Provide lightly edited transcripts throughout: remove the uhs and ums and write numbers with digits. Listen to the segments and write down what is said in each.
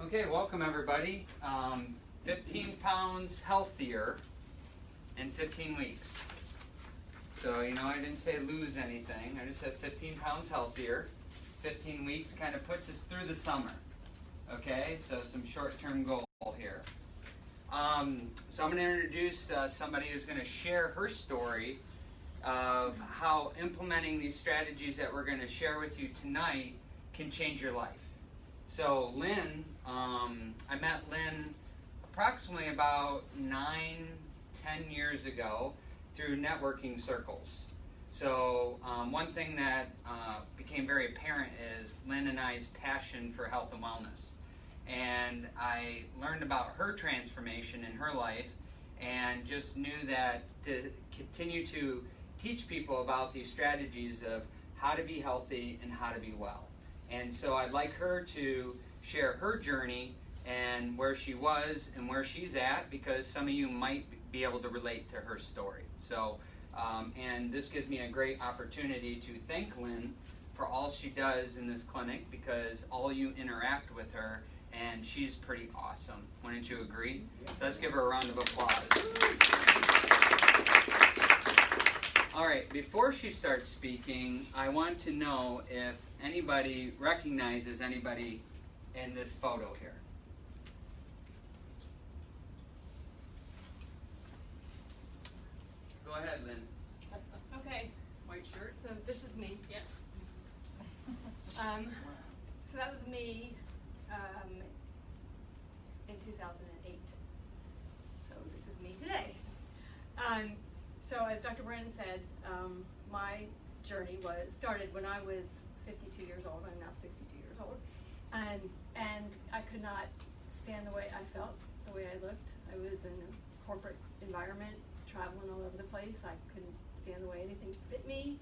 Okay, welcome everybody. 15 pounds healthier in 15 weeks. So, I didn't say lose anything. I just said 15 pounds healthier. 15 weeks kind of puts us through the summer. Okay, so some short-term goal here. So I'm going to introduce somebody who's going to share her story of how implementing these strategies that we're going to share with you tonight can change your life. So Lynn, I met Lynn approximately about 9-10 years ago through networking circles. So one thing that became very apparent is Lynn and I's passion for health and wellness. And I learned about her transformation in her life and just knew that to continue to teach people about these strategies of how to be healthy and how to be well. And so I'd like her to share her journey and where she was and where she's at, because some of you might be able to relate to her story. So, and this gives me a great opportunity to thank Lynn for all she does in this clinic, because all you interact with her, and she's pretty awesome. Wouldn't you agree? So let's give her a round of applause. All right, before she starts speaking, I want to know if anybody recognizes anybody in this photo here. Go ahead, Lynn. Okay, white shirt. So this is me. Yeah. So that was me in 2008. So this is me today. So as Dr. Brandon said, my journey started when I was 52 years old. I'm now 62 years old, and I could not stand the way I felt, the way I looked. I was in a corporate environment, traveling all over the place. I couldn't stand the way anything fit me,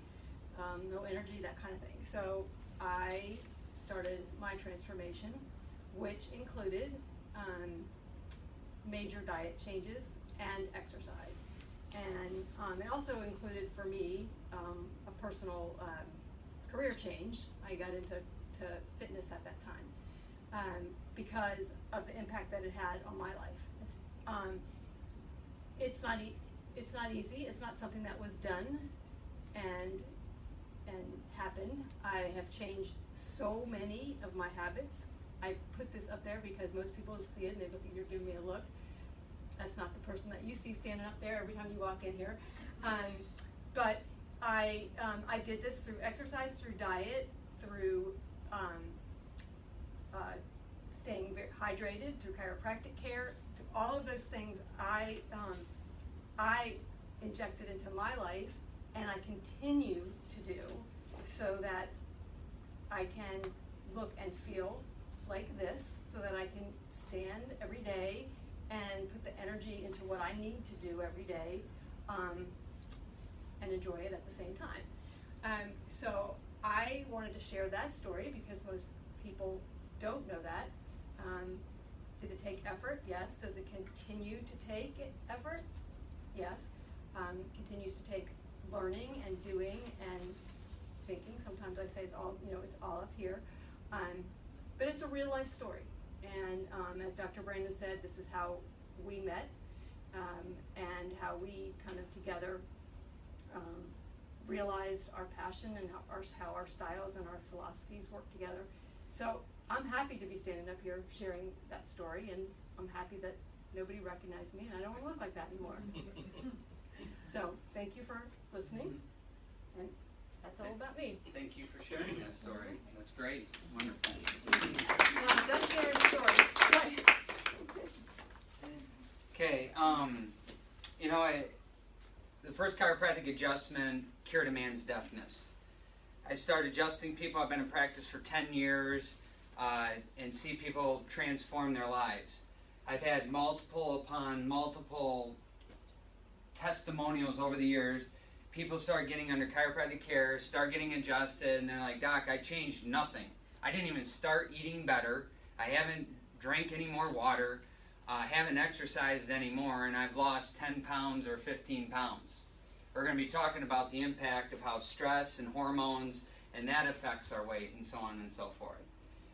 no energy, that kind of thing. So I started my transformation, which included major diet changes and exercise. And it also included for me a personal career change. I got into fitness at that time because of the impact that it had on my life. It's not easy. It's not something that was done and happened. I have changed so many of my habits. I put this up there because most people see it and they look at you, give me a look. That's not the person that you see standing up there every time you walk in here. But I did this through exercise, through diet, through staying very hydrated, through chiropractic care, through all of those things I injected into my life, and I continue to do, so that I can look and feel like this, so that I can stand every day and put the energy into what I need to do every day, and enjoy it at the same time. So I wanted to share that story because most people don't know that. Did it take effort? Yes. Does it continue to take effort? Yes. Continues to take learning and doing and thinking. Sometimes I say it's all up here. But it's a real life story. And as Dr. Brandon said, this is how we met, and how we kind of together realized our passion and how our styles and our philosophies work together. So I'm happy to be standing up here sharing that story, and I'm happy that nobody recognized me, and I don't want to look like that anymore. So thank you for listening, and that's all about me. Thank you for sharing that story. That's great. Wonderful. Now, I'm done sharing stories. Okay, the first chiropractic adjustment cured a man's deafness. I started adjusting people. I've been in practice for 10 years and see people transform their lives. I've had multiple upon multiple testimonials over the years. People start getting under chiropractic care, start getting adjusted, and they're like, Doc, I changed nothing. I didn't even start eating better. I haven't drank any more water. I haven't exercised anymore, and I've lost 10 pounds or 15 pounds. We're going to be talking about the impact of how stress and hormones, and that affects our weight, and so on and so forth.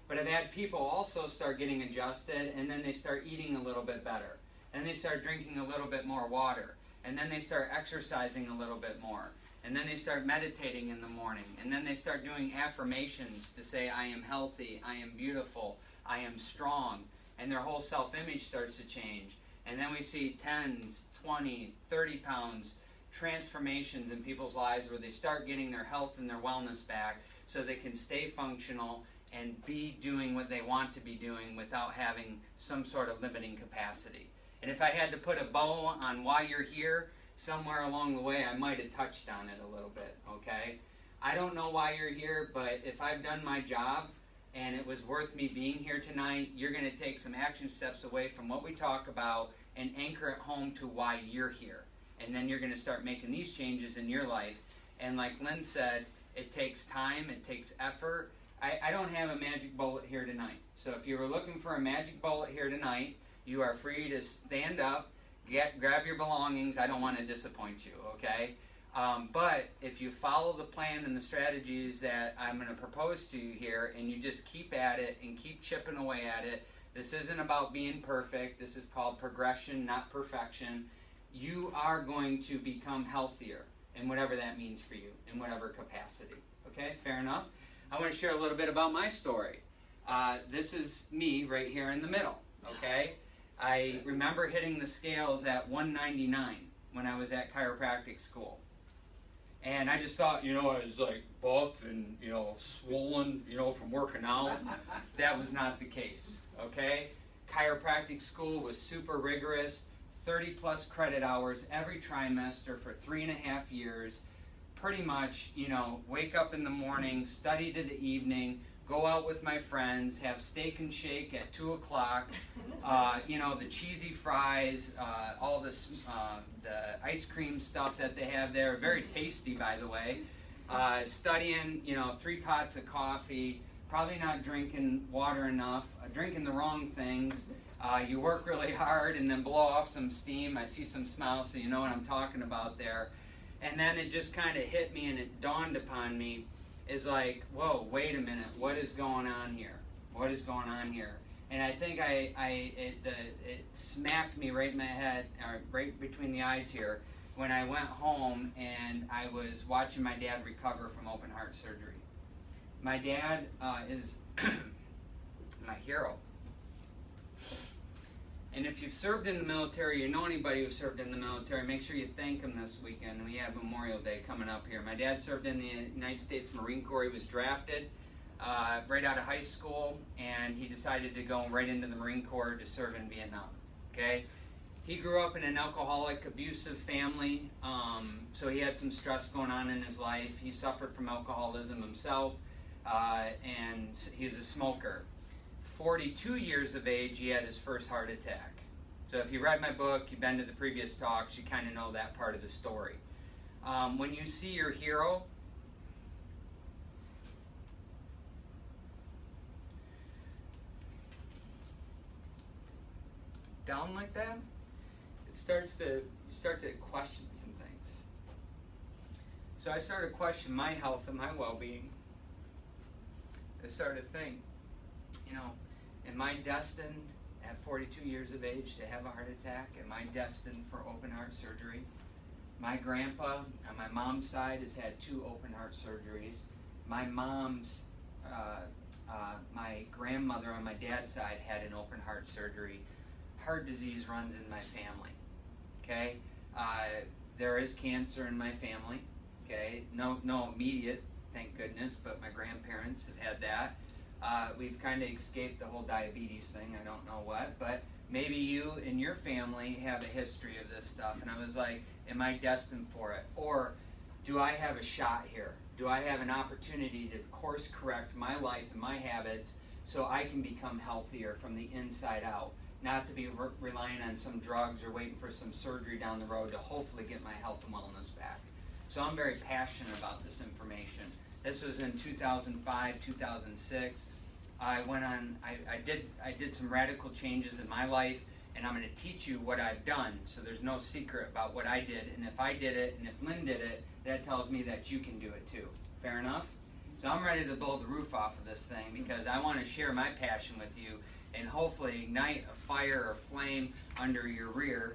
But I've had people also start getting adjusted, and then they start eating a little bit better. And they start drinking a little bit more water. And then they start exercising a little bit more. And then they start meditating in the morning. And then they start doing affirmations to say, I am healthy, I am beautiful, I am strong. And their whole self-image starts to change. And then we see 10s, 20, 30 pounds transformations in people's lives where they start getting their health and their wellness back so they can stay functional and be doing what they want to be doing without having some sort of limiting capacity. And if I had to put a bow on why you're here, somewhere along the way I might have touched on it a little bit, okay? I don't know why you're here, but if I've done my job and it was worth me being here tonight, you're going to take some action steps away from what we talk about and anchor it home to why you're here. And then you're going to start making these changes in your life. And like Lynn said, it takes time, it takes effort. I don't have a magic bullet here tonight. So if you were looking for a magic bullet here tonight, you are free to stand up, grab your belongings. I don't want to disappoint you, okay? But if you follow the plan and the strategies that I'm going to propose to you here, and you just keep at it and keep chipping away at it, this isn't about being perfect. This is called progression, not perfection. You are going to become healthier, in whatever that means for you, in whatever capacity. Okay, fair enough? I want to share a little bit about my story. This is me right here in the middle, okay? I remember hitting the scales at 199 when I was at chiropractic school. And I just thought, I was like buff and, swollen, from working out. That was not the case, okay? Chiropractic school was super rigorous, 30 plus credit hours every trimester for 3.5 years. Pretty much, wake up in the morning, study to the evening, go out with my friends, have steak and shake at 2 o'clock, the cheesy fries, all this, the ice cream stuff that they have there, very tasty, by the way. Studying, 3 pots of coffee, probably not drinking water enough, drinking the wrong things. You work really hard and then blow off some steam. I see some smiles, so you know what I'm talking about there. And then it just kind of hit me and it dawned upon me, is like, whoa, wait a minute, what is going on here? What is going on here? And I think it smacked me right in my head, or right between the eyes here, when I went home and I was watching my dad recover from open heart surgery. My dad is my hero. And if you've served in the military, you know anybody who served in the military, make sure you thank him this weekend. We have Memorial Day coming up here. My dad served in the United States Marine Corps. He was drafted right out of high school, and he decided to go right into the Marine Corps to serve in Vietnam. Okay? He grew up in an alcoholic, abusive family, so he had some stress going on in his life. He suffered from alcoholism himself, and he was a smoker. 42 years of age, he had his first heart attack. So if you read my book, you've been to the previous talks, you kind of know that part of the story. When you see your hero, down like that, you start to question some things. So I started to question my health and my well-being. I started to think, am I destined at 42 years of age to have a heart attack? Am I destined for open heart surgery? My grandpa on my mom's side has had 2 open heart surgeries. My grandmother on my dad's side had an open heart surgery. Heart disease runs in my family, okay? There is cancer in my family, okay? No immediate, thank goodness, but my grandparents have had that. We've kind of escaped the whole diabetes thing, I don't know what, but maybe you and your family have a history of this stuff, and I was like, am I destined for it? Or do I have a shot here? Do I have an opportunity to course correct my life and my habits so I can become healthier from the inside out? Not to be relying on some drugs or waiting for some surgery down the road to hopefully get my health and wellness back. So I'm very passionate about this information. This was in 2005, 2006. I did some radical changes in my life, and I'm going to teach you what I've done, so there's no secret about what I did. And if I did it, and if Lynn did it, that tells me that you can do it too. Fair enough? So I'm ready to blow the roof off of this thing because I want to share my passion with you and hopefully ignite a fire or flame under your rear,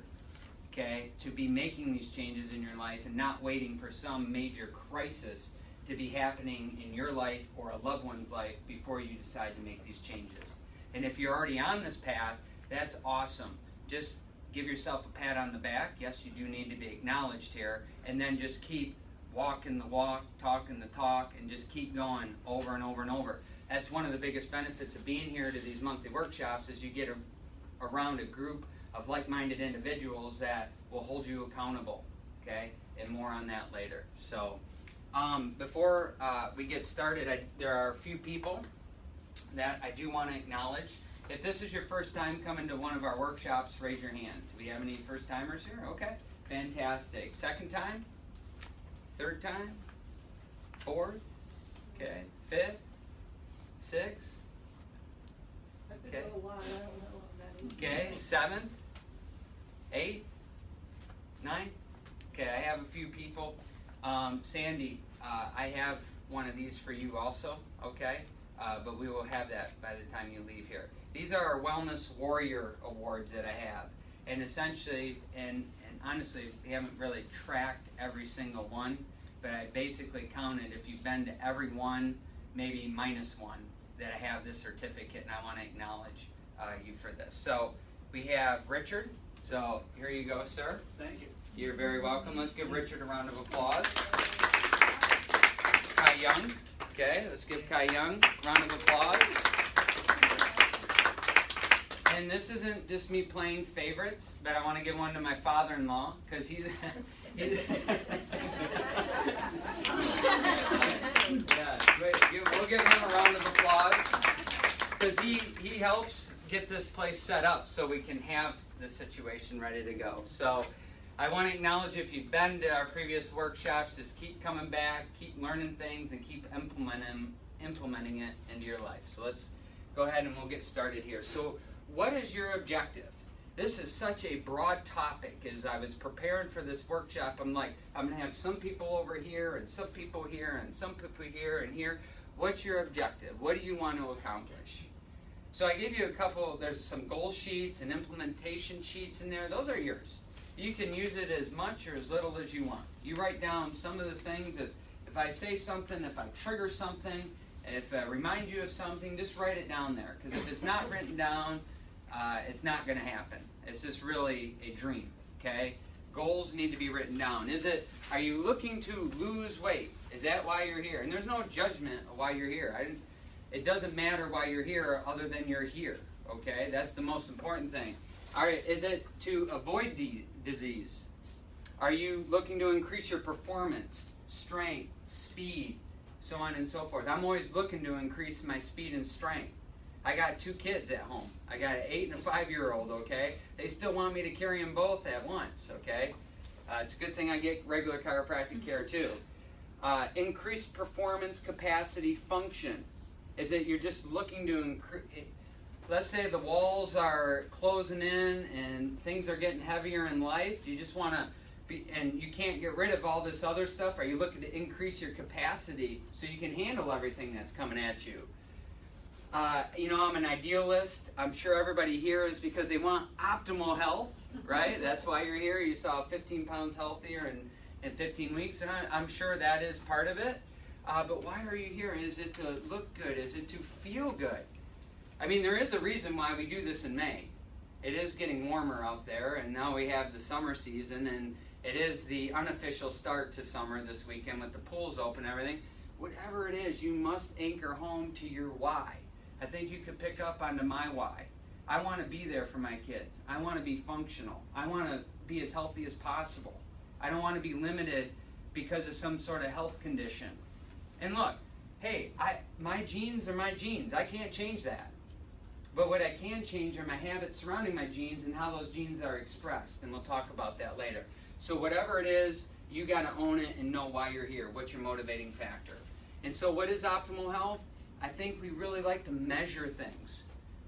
okay, to be making these changes in your life and not waiting for some major crisis to be happening in your life or a loved one's life before you decide to make these changes. And if you're already on this path, that's awesome. Just give yourself a pat on the back. Yes, you do need to be acknowledged here. And then just keep walking the walk, talking the talk, and just keep going over and over and over. That's one of the biggest benefits of being here to these monthly workshops is you get around a group of like-minded individuals that will hold you accountable, okay? And more on that later. So before we get started, there are a few people that I do want to acknowledge. If this is your first time coming to one of our workshops, raise your hand. Do we have any first-timers here? Okay, fantastic. Second time? Third time? Fourth? Okay, fifth? Sixth? Okay. Okay, seventh? Eighth? Ninth? Okay, I have a few people. Sandy, I have one of these for you also, okay? But we will have that by the time you leave here. These are our Wellness Warrior Awards that I have. And essentially, and honestly, we haven't really tracked every single one, but I basically counted if you've been to every one, maybe minus one, that I have this certificate, and I want to acknowledge you for this. So we have Richard. So here you go, sir. Thank you. You're very welcome. Let's give Richard a round of applause. Kai Young. Okay, let's give Kai Young a round of applause. And this isn't just me playing favorites, but I want to give one to my father-in-law, because he's... yeah, we'll give him a round of applause, because he helps get this place set up so we can have the situation ready to go. So I want to acknowledge if you've been to our previous workshops, just keep coming back, keep learning things, and keep implementing it into your life. So let's go ahead and we'll get started here. So what is your objective? This is such a broad topic. As I was preparing for this workshop, I'm like, I'm going to have some people over here, and some people here, and some people here, and here. What's your objective? What do you want to accomplish? So I give you a couple, there's some goal sheets and implementation sheets in there. Those are yours. You can use it as much or as little as you want. You write down some of the things. If I say something, if I trigger something, if I remind you of something, just write it down there. Because if it's not written down, it's not going to happen. It's just really a dream, okay? Goals need to be written down. Are you looking to lose weight? Is that why you're here? And there's no judgment of why you're here. It doesn't matter why you're here other than you're here, okay? That's the most important thing. All right, is it to avoid disease? Are you looking to increase your performance, strength, speed, so on and so forth? I'm always looking to increase my speed and strength. I got 2 kids at home. I got an 8 and a 5-year-old, okay? They still want me to carry them both at once, okay? It's a good thing I get regular chiropractic care too. Increased performance, capacity, function. Is it you're just looking to increase? Let's say the walls are closing in and things are getting heavier in life. Do you just want to be, and you can't get rid of all this other stuff? Are you looking to increase your capacity so you can handle everything that's coming at you? I'm an idealist. I'm sure everybody here is because they want optimal health, right? That's why you're here. You saw 15 pounds healthier in 15 weeks, and I'm sure that is part of it. But why are you here? Is it to look good? Is it to feel good? I mean, there is a reason why we do this in May. It is getting warmer out there, and now we have the summer season, and it is the unofficial start to summer this weekend with the pools open and everything. Whatever it is, you must anchor home to your why. I think you could pick up onto my why. I want to be there for my kids. I want to be functional. I want to be as healthy as possible. I don't want to be limited because of some sort of health condition. And look, hey, my genes are my genes. I can't change that. But what I can change are my habits surrounding my genes and how those genes are expressed. And we'll talk about that later. So whatever it is, you got to own it and know why you're here. What's your motivating factor? And so what is optimal health? I think we really like to measure things.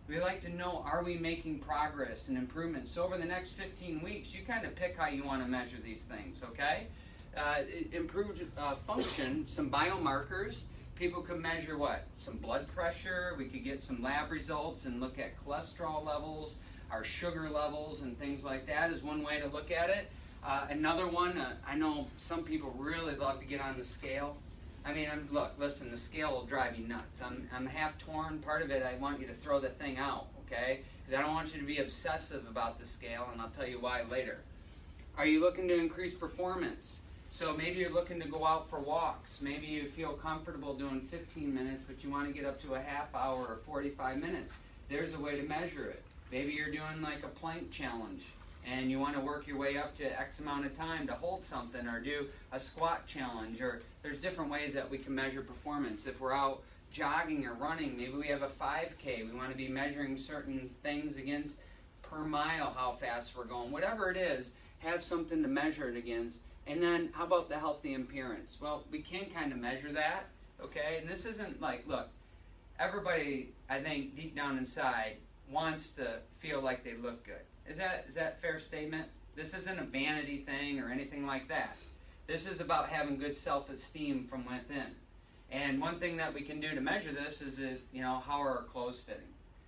We like to know, are we making progress and improvements? So over the next 15 weeks, you kind of pick how you want to measure these things, okay? Improved function, some biomarkers, people could measure what? Some blood pressure. We could get some lab results and look at cholesterol levels, our sugar levels, and things like that is one way to look at it. Another one, I know some people really love to get on the scale. I mean, look, listen, the scale will drive you nuts. I'm half torn. Part of it, I want you to throw the thing out, okay? Because I don't want you to be obsessive about the scale, and I'll tell you why later. Are you looking to increase performance? So maybe you're looking to go out for walks. Maybe you feel comfortable doing 15 minutes, but you want to get up to a half hour or 45 minutes. There's a way to measure it. Maybe you're doing like a plank challenge, and you want to work your way up to X amount of time to hold something, or do a squat challenge, or there's different ways that we can measure performance. If we're out jogging or running, maybe we have a 5K. We want to be measuring certain things against per mile, how fast we're going. Whatever it is, have something to measure it against. And then, how about the healthy appearance? Well, we can kind of measure that, okay? And this isn't like, look, everybody, I think, deep down inside, wants to feel like they look good. Is that a fair statement? This isn't a vanity thing or anything like that. This is about having good self-esteem from within. And one thing that we can do to measure this is, how are our clothes fitting?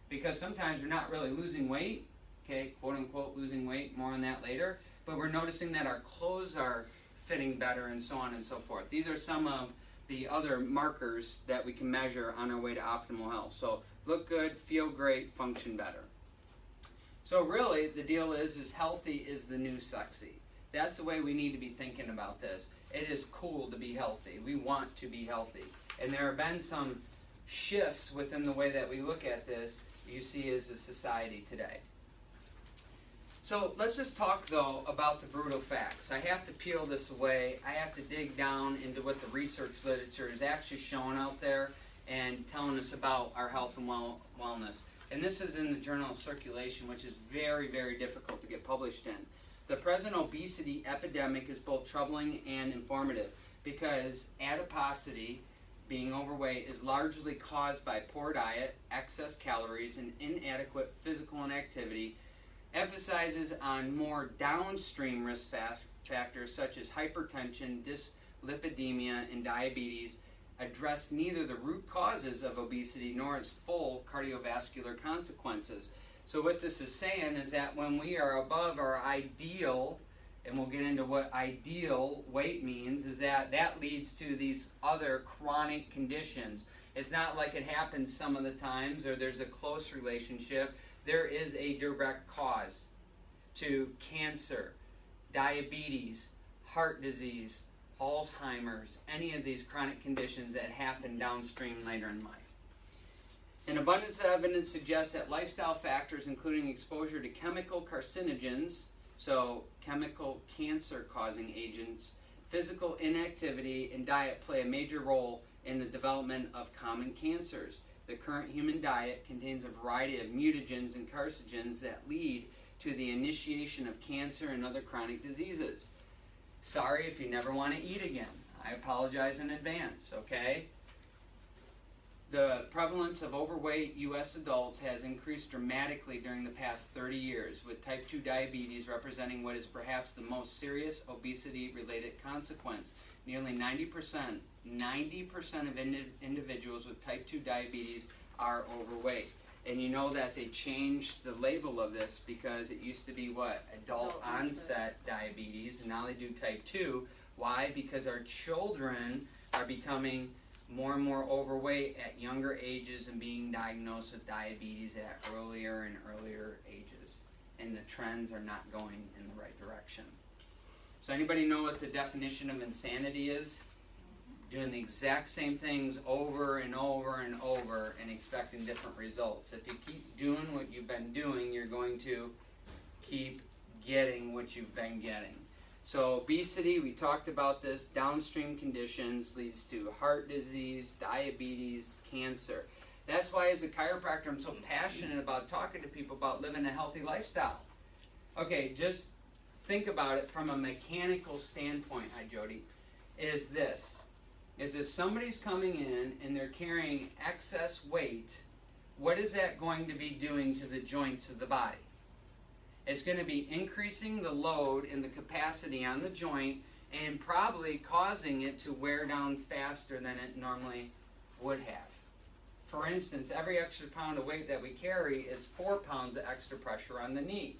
Because sometimes we're not really losing weight, okay, quote-unquote losing weight, more on that later, but we're noticing that our clothes are fitting better and so on and so forth. These are some of the other markers that we can measure on our way to optimal health. So look good, feel great, function better. So really, the deal is healthy is the new sexy. That's the way we need to be thinking about this. It is cool to be healthy. We want to be healthy. And there have been some shifts within the way that we look at this, you see, as a society today. So let's just talk, though, about the brutal facts. I have to peel this away. I have to dig down into what the research literature is actually showing out there and telling us about our health and wellness. And this is in the Journal of Circulation, which is very, very difficult to get published in. The present obesity epidemic is both troubling and informative because adiposity, being overweight, is largely caused by poor diet, excess calories, and inadequate physical inactivity, emphasizes on more downstream risk factors such as hypertension, dyslipidemia, and diabetes, address neither the root causes of obesity nor its full cardiovascular consequences. So what this is saying is that when we are above our ideal, and we'll get into what ideal weight means, is that leads to these other chronic conditions. It's not like it happens some of the times or there's a close relationship. There is a direct cause to cancer, diabetes, heart disease, Alzheimer's, any of these chronic conditions that happen downstream later in life. An abundance of evidence suggests that lifestyle factors, including exposure to chemical carcinogens, so chemical cancer-causing agents, physical inactivity, and diet play a major role in the development of common cancers. The current human diet contains a variety of mutagens and carcinogens that lead to the initiation of cancer and other chronic diseases. Sorry if you never want to eat again. I apologize in advance, okay? The prevalence of overweight U.S. adults has increased dramatically during the past 30 years, with type 2 diabetes representing what is perhaps the most serious obesity-related consequence. Nearly 90% of individuals with type 2 diabetes are overweight. And you know that they changed the label of this because it used to be what? Adult onset diabetes, and now they do type 2. Why? Because our children are becoming more and more overweight at younger ages and being diagnosed with diabetes at earlier and earlier ages. And the trends are not going in the right direction. So anybody know what the definition of insanity is? Doing the exact same things over and over and over and expecting different results. If you keep doing what you've been doing, you're going to keep getting what you've been getting. So obesity, we talked about this, downstream conditions leads to heart disease, diabetes, cancer. That's why as a chiropractor I'm so passionate about talking to people about living a healthy lifestyle. Okay, just think about it from a mechanical standpoint, hi Jody, is if somebody's coming in and they're carrying excess weight, what is that going to be doing to the joints of the body? It's going to be increasing the load and the capacity on the joint and probably causing it to wear down faster than it normally would have. For instance, every extra pound of weight that we carry is 4 pounds of extra pressure on the knee.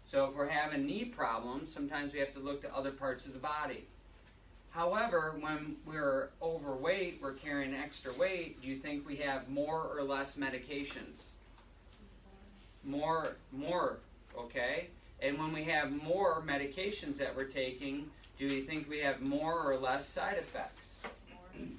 So if we're having knee problems, sometimes we have to look to other parts of the body. However, when we're overweight, we're carrying extra weight, do you think we have more or less medications? More, okay? And when we have more medications that we're taking, do you think we have more or less side effects?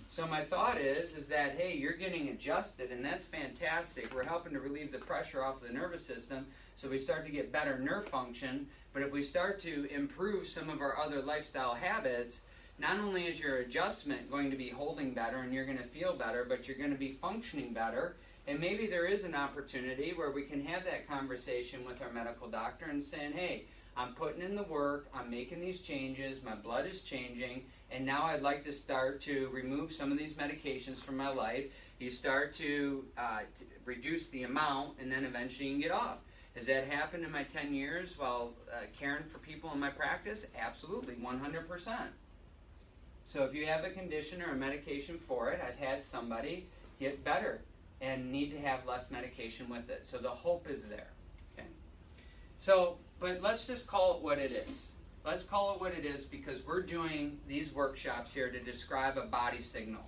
So my thought is that, hey, you're getting adjusted, and that's fantastic. We're helping to relieve the pressure off of the nervous system, so we start to get better nerve function. But if we start to improve some of our other lifestyle habits, not only is your adjustment going to be holding better and you're going to feel better, but you're going to be functioning better. And maybe there is an opportunity where we can have that conversation with our medical doctor and saying, hey, I'm putting in the work, I'm making these changes, my blood is changing, and now I'd like to start to remove some of these medications from my life. You start to reduce the amount, and then eventually you can get off. Has that happened in my 10 years while caring for people in my practice? Absolutely, 100%. So if you have a condition or a medication for it, I've had somebody get better and need to have less medication with it. So the hope is there. Okay. So, but let's just call it what it is. Let's call it what it is, because we're doing these workshops here to describe a body signal.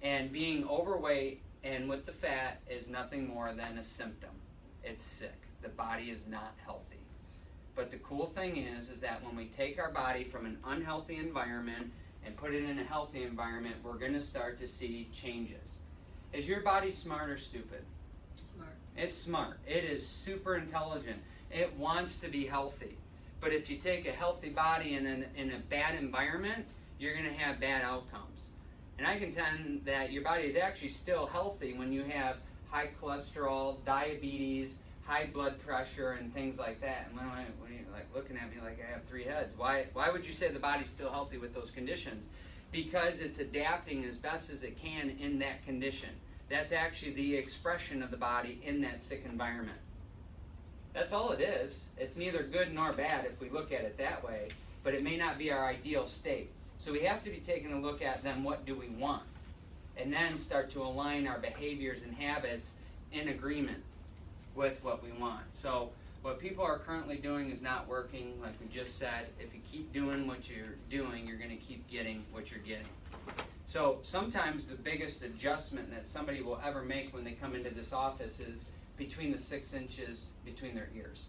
And being overweight and with the fat is nothing more than a symptom. It's sick. The body is not healthy. But the cool thing is that when we take our body from an unhealthy environment and put it in a healthy environment, we're going to start to see changes. Is your body smart or stupid? Smart. It's smart. It is super intelligent. It wants to be healthy. But if you take a healthy body in a bad environment, you're going to have bad outcomes. And I contend that your body is actually still healthy when you have high cholesterol, diabetes, high blood pressure, and things like that. And when you're like looking at me like I have 3 heads, why would you say the body's still healthy with those conditions? Because it's adapting as best as it can in that condition. That's actually the expression of the body in that sick environment. That's all it is. It's neither good nor bad if we look at it that way, but it may not be our ideal state. So we have to be taking a look at then what do we want, and then start to align our behaviors and habits in agreement with what we want. So what people are currently doing is not working. Like we just said, if you keep doing what you're doing, you're going to keep getting what you're getting. So sometimes the biggest adjustment that somebody will ever make when they come into this office is between the 6 inches between their ears,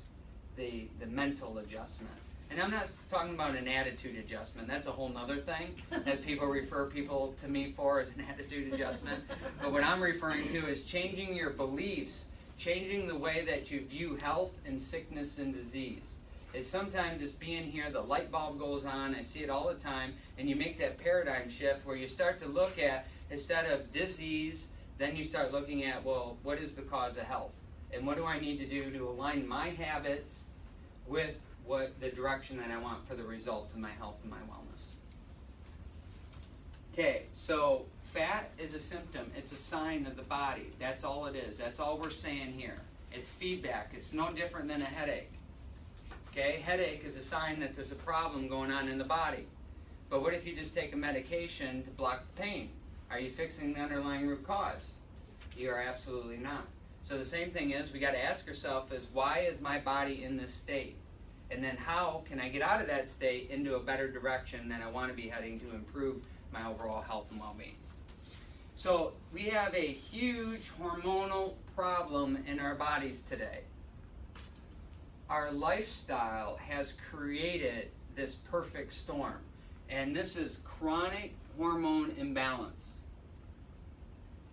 the mental adjustment. And I'm not talking about an attitude adjustment. That's a whole nother thing that people refer people to me for as an attitude adjustment. But what I'm referring to is changing your beliefs, changing the way that you view health and sickness and disease. Is sometimes just being here, the light bulb goes on, I see it all the time, and you make that paradigm shift where you start to look at, instead of disease, then you start looking at, well, what is the cause of health? And what do I need to do to align my habits with what the direction that I want for the results of my health and my wellness? Okay, so fat is a symptom. It's a sign of the body. That's all it is. That's all we're saying here. It's feedback. It's no different than a headache. Okay, headache is a sign that there's a problem going on in the body. But what if you just take a medication to block the pain? Are you fixing the underlying root cause? You are absolutely not. So the same thing is, we got to ask ourselves is, why is my body in this state? And then how can I get out of that state into a better direction that I want to be heading to improve my overall health and well-being? So we have a huge hormonal problem in our bodies today. Our lifestyle has created this perfect storm. And this is chronic hormone imbalance.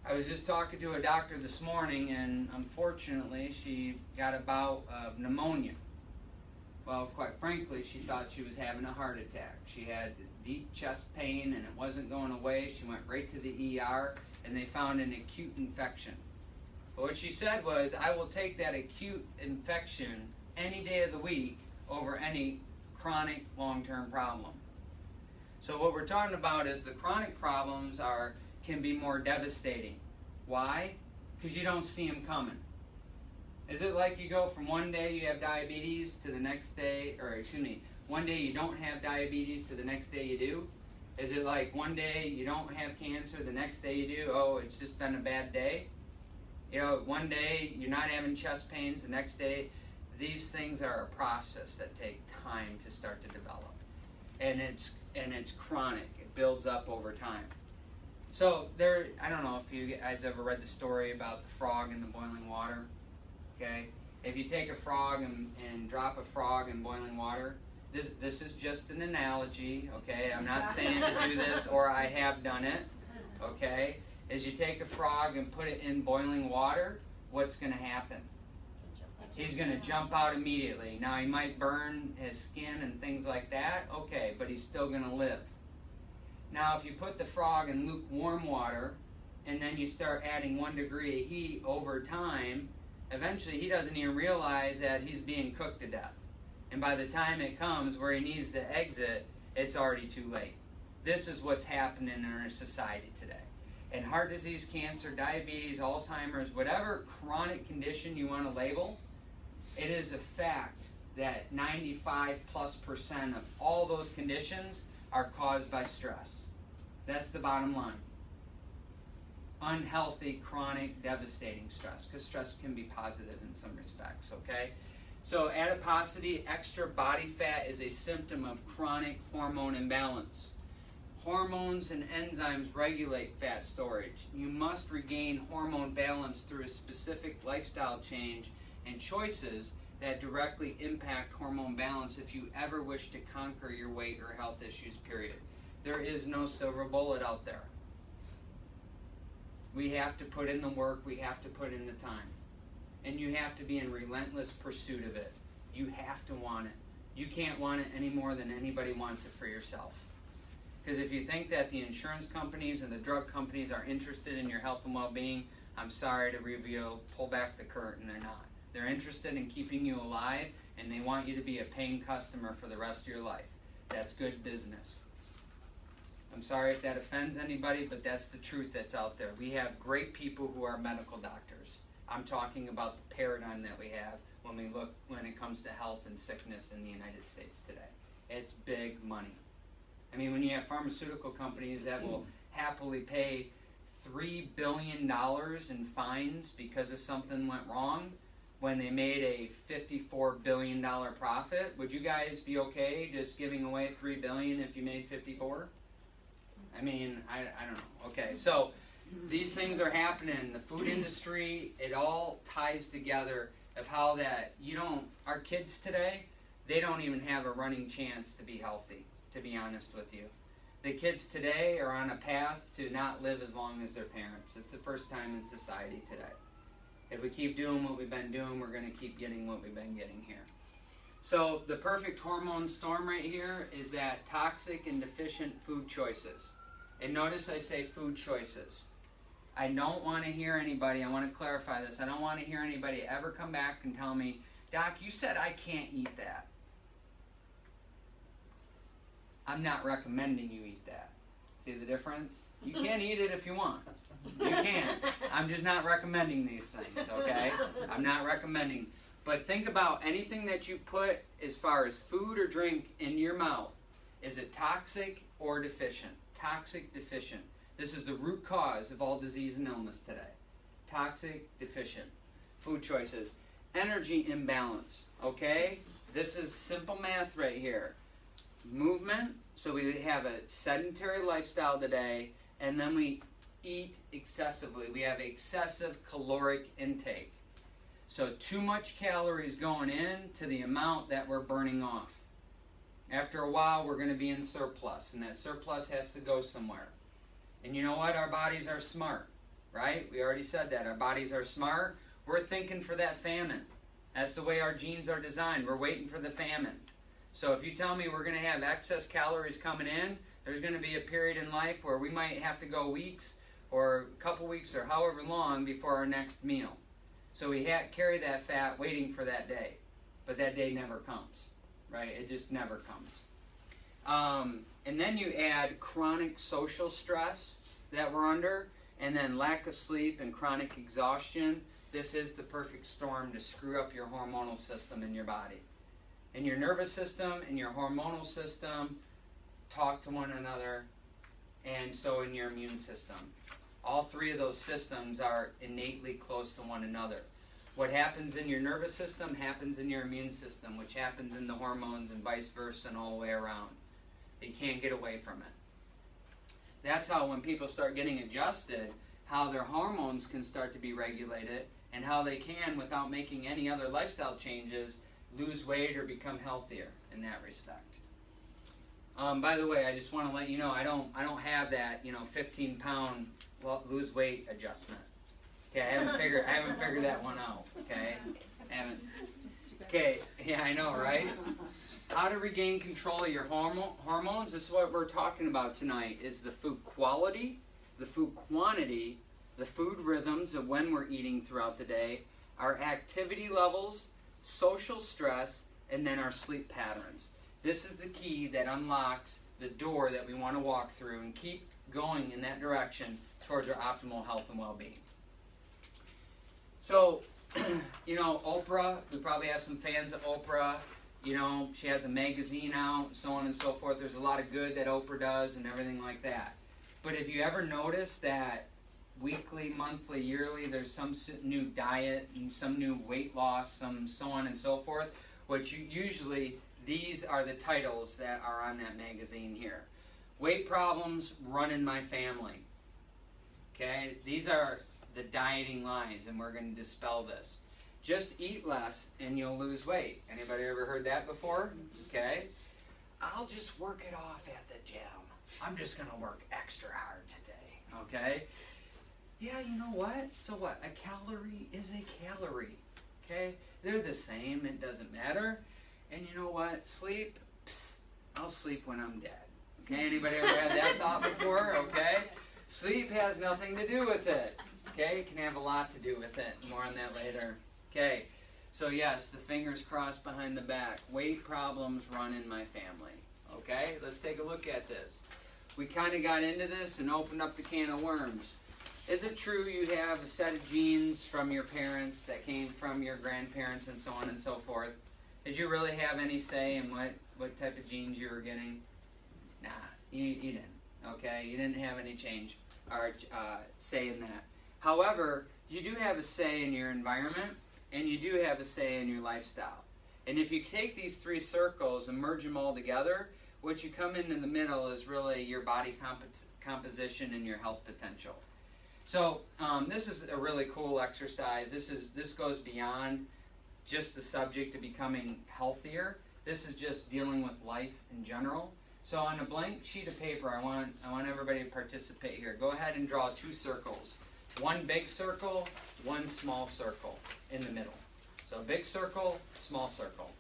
I was just talking to a doctor this morning, and unfortunately she got a bout of pneumonia. Well, quite frankly, she thought she was having a heart attack. She had deep chest pain and it wasn't going away. She went right to the ER and they found an acute infection. But what she said was, I will take that acute infection any day of the week over any chronic long-term problem. So what we're talking about is the chronic problems can be more devastating. Why? Because you don't see them coming. Is it like you go from one day you have diabetes to the next day, or excuse me, one day you don't have diabetes to the next day you do? Is it like one day you don't have cancer, the next day you do? Oh, it's just been a bad day? You know, one day you're not having chest pains, the next day. These things are a process that take time to start to develop. And it's chronic. It builds up over time. So there, I don't know if you guys ever read the story about the frog in the boiling water. Okay? If you take a frog and drop a frog in boiling water, this is just an analogy, okay? I'm not saying to do this, or I have done it, okay? Is you take a frog and put it in boiling water, what's going to happen? He's going to jump out immediately. Now, he might burn his skin and things like that, okay, but he's still going to live. Now, if you put the frog in lukewarm water, and then you start adding 1 degree of heat over time, eventually he doesn't even realize that he's being cooked to death. And by the time it comes where he needs to exit, it's already too late. This is what's happening in our society today. And heart disease, cancer, diabetes, Alzheimer's, whatever chronic condition you want to label, it is a fact that 95+% of all those conditions are caused by stress. That's the bottom line. Unhealthy, chronic, devastating stress, because stress can be positive in some respects, okay? So adiposity, extra body fat, is a symptom of chronic hormone imbalance. Hormones and enzymes regulate fat storage. You must regain hormone balance through a specific lifestyle change and choices that directly impact hormone balance if you ever wish to conquer your weight or health issues, period. There is no silver bullet out there. We have to put in the work, we have to put in the time. And you have to be in relentless pursuit of it. You have to want it. You can't want it any more than anybody wants it for yourself. Because if you think that the insurance companies and the drug companies are interested in your health and well-being, I'm sorry to reveal, pull back the curtain, they're not. They're interested in keeping you alive, and they want you to be a paying customer for the rest of your life. That's good business. I'm sorry if that offends anybody, but that's the truth that's out there. We have great people who are medical doctors. I'm talking about the paradigm that we have when it comes to health and sickness in the United States today. It's big money. I mean, when you have pharmaceutical companies that will happily pay $3 billion in fines because of something went wrong when they made a $54 billion profit, would you guys be okay just giving away $3 billion if you made 54? I mean, I don't know. Okay, so these things are happening. The food industry, it all ties together of how that our kids today, they don't even have a running chance to be healthy, to be honest with you. The kids today are on a path to not live as long as their parents. It's the first time in society today. If we keep doing what we've been doing, we're going to keep getting what we've been getting here. So the perfect hormone storm right here is that toxic and deficient food choices. And notice I say food choices. I don't want to hear anybody, I want to clarify this, I don't want to hear anybody ever come back and tell me, Doc, you said I can't eat that. I'm not recommending you eat that. See the difference? You can eat it if you want. You can. I'm just not recommending these things, okay? I'm not recommending. But think about anything that you put as far as food or drink in your mouth. Is it toxic or deficient? Toxic, deficient. This is the root cause of all disease and illness today. Toxic, deficient. Food choices. Energy imbalance, okay? This is simple math right here. Movement, so we have a sedentary lifestyle today, and then we eat excessively. We have excessive caloric intake. So too much calories going in to the amount that we're burning off. After a while, we're going to be in surplus, and that surplus has to go somewhere. And you know what? Our bodies are smart, right? We already said that. Our bodies are smart. We're thinking for that famine. That's the way our genes are designed. We're waiting for the famine. So if you tell me we're going to have excess calories coming in, there's going to be a period in life where we might have to go weeks or a couple weeks or however long before our next meal. So we carry that fat waiting for that day. But that day never comes, right? It just never comes. And then you add chronic social stress that we're under, and then lack of sleep and chronic exhaustion. This is the perfect storm to screw up your hormonal system in your body. And your nervous system and your hormonal system talk to one another and so in your immune system. All three of those systems are innately close to one another. What happens in your nervous system happens in your immune system, which happens in the hormones and vice versa and all the way around. You can't get away from it. That's how when people start getting adjusted, how their hormones can start to be regulated and how they can, without making any other lifestyle changes, lose weight or become healthier in that respect. By the way, I just want to let you know I don't have that 15-pound lose weight adjustment. Okay, I haven't figured that one out. Okay, haven't. Okay, yeah, I know, right? How to regain control of your hormones. This is what we're talking about tonight. Is the food quality, the food quantity, the food rhythms of when we're eating throughout the day, our activity levels, social stress, and then our sleep patterns. This is the key that unlocks the door that we want to walk through and keep going in that direction towards our optimal health and well-being. So, Oprah, we probably have some fans of Oprah. She has a magazine out, so on and so forth. There's a lot of good that Oprah does and everything like that. But have you ever noticed that weekly, monthly, yearly, there's some new diet and some new weight loss, some so on and so forth, which usually these are the titles that are on that magazine here. Weight problems run in my family. Okay, these are the dieting lies, and we're going to dispel this. Just eat less and you'll lose weight. Anybody ever heard that before? Okay. I'll just work it off at the gym. I'm just going to work extra hard today. Okay. Yeah, you know what? So what? A calorie is a calorie. Okay. They're the same. It doesn't matter. And you know what? Sleep. Psst, I'll sleep when I'm dead. Okay. Anybody ever had that thought before? Okay. Sleep has nothing to do with it. Okay. It can have a lot to do with it. More on that later. Okay, so yes, the fingers crossed behind the back. Weight problems run in my family. Okay, let's take a look at this. We kind of got into this and opened up the can of worms. Is it true you have a set of genes from your parents that came from your grandparents and so on and so forth? Did you really have any say in what type of genes you were getting? Nah, you didn't. Okay, you didn't have any change or say in that. However, you do have a say in your environment. And you do have a say in your lifestyle. And if you take these three circles and merge them all together, what you come in the middle is really your body composition and your health potential. So this is a really cool exercise. This goes beyond just the subject of becoming healthier. This is just dealing with life in general. So on a blank sheet of paper, I want everybody to participate here. Go ahead and draw two circles. One big circle, one small circle in the middle. So big circle, small circle.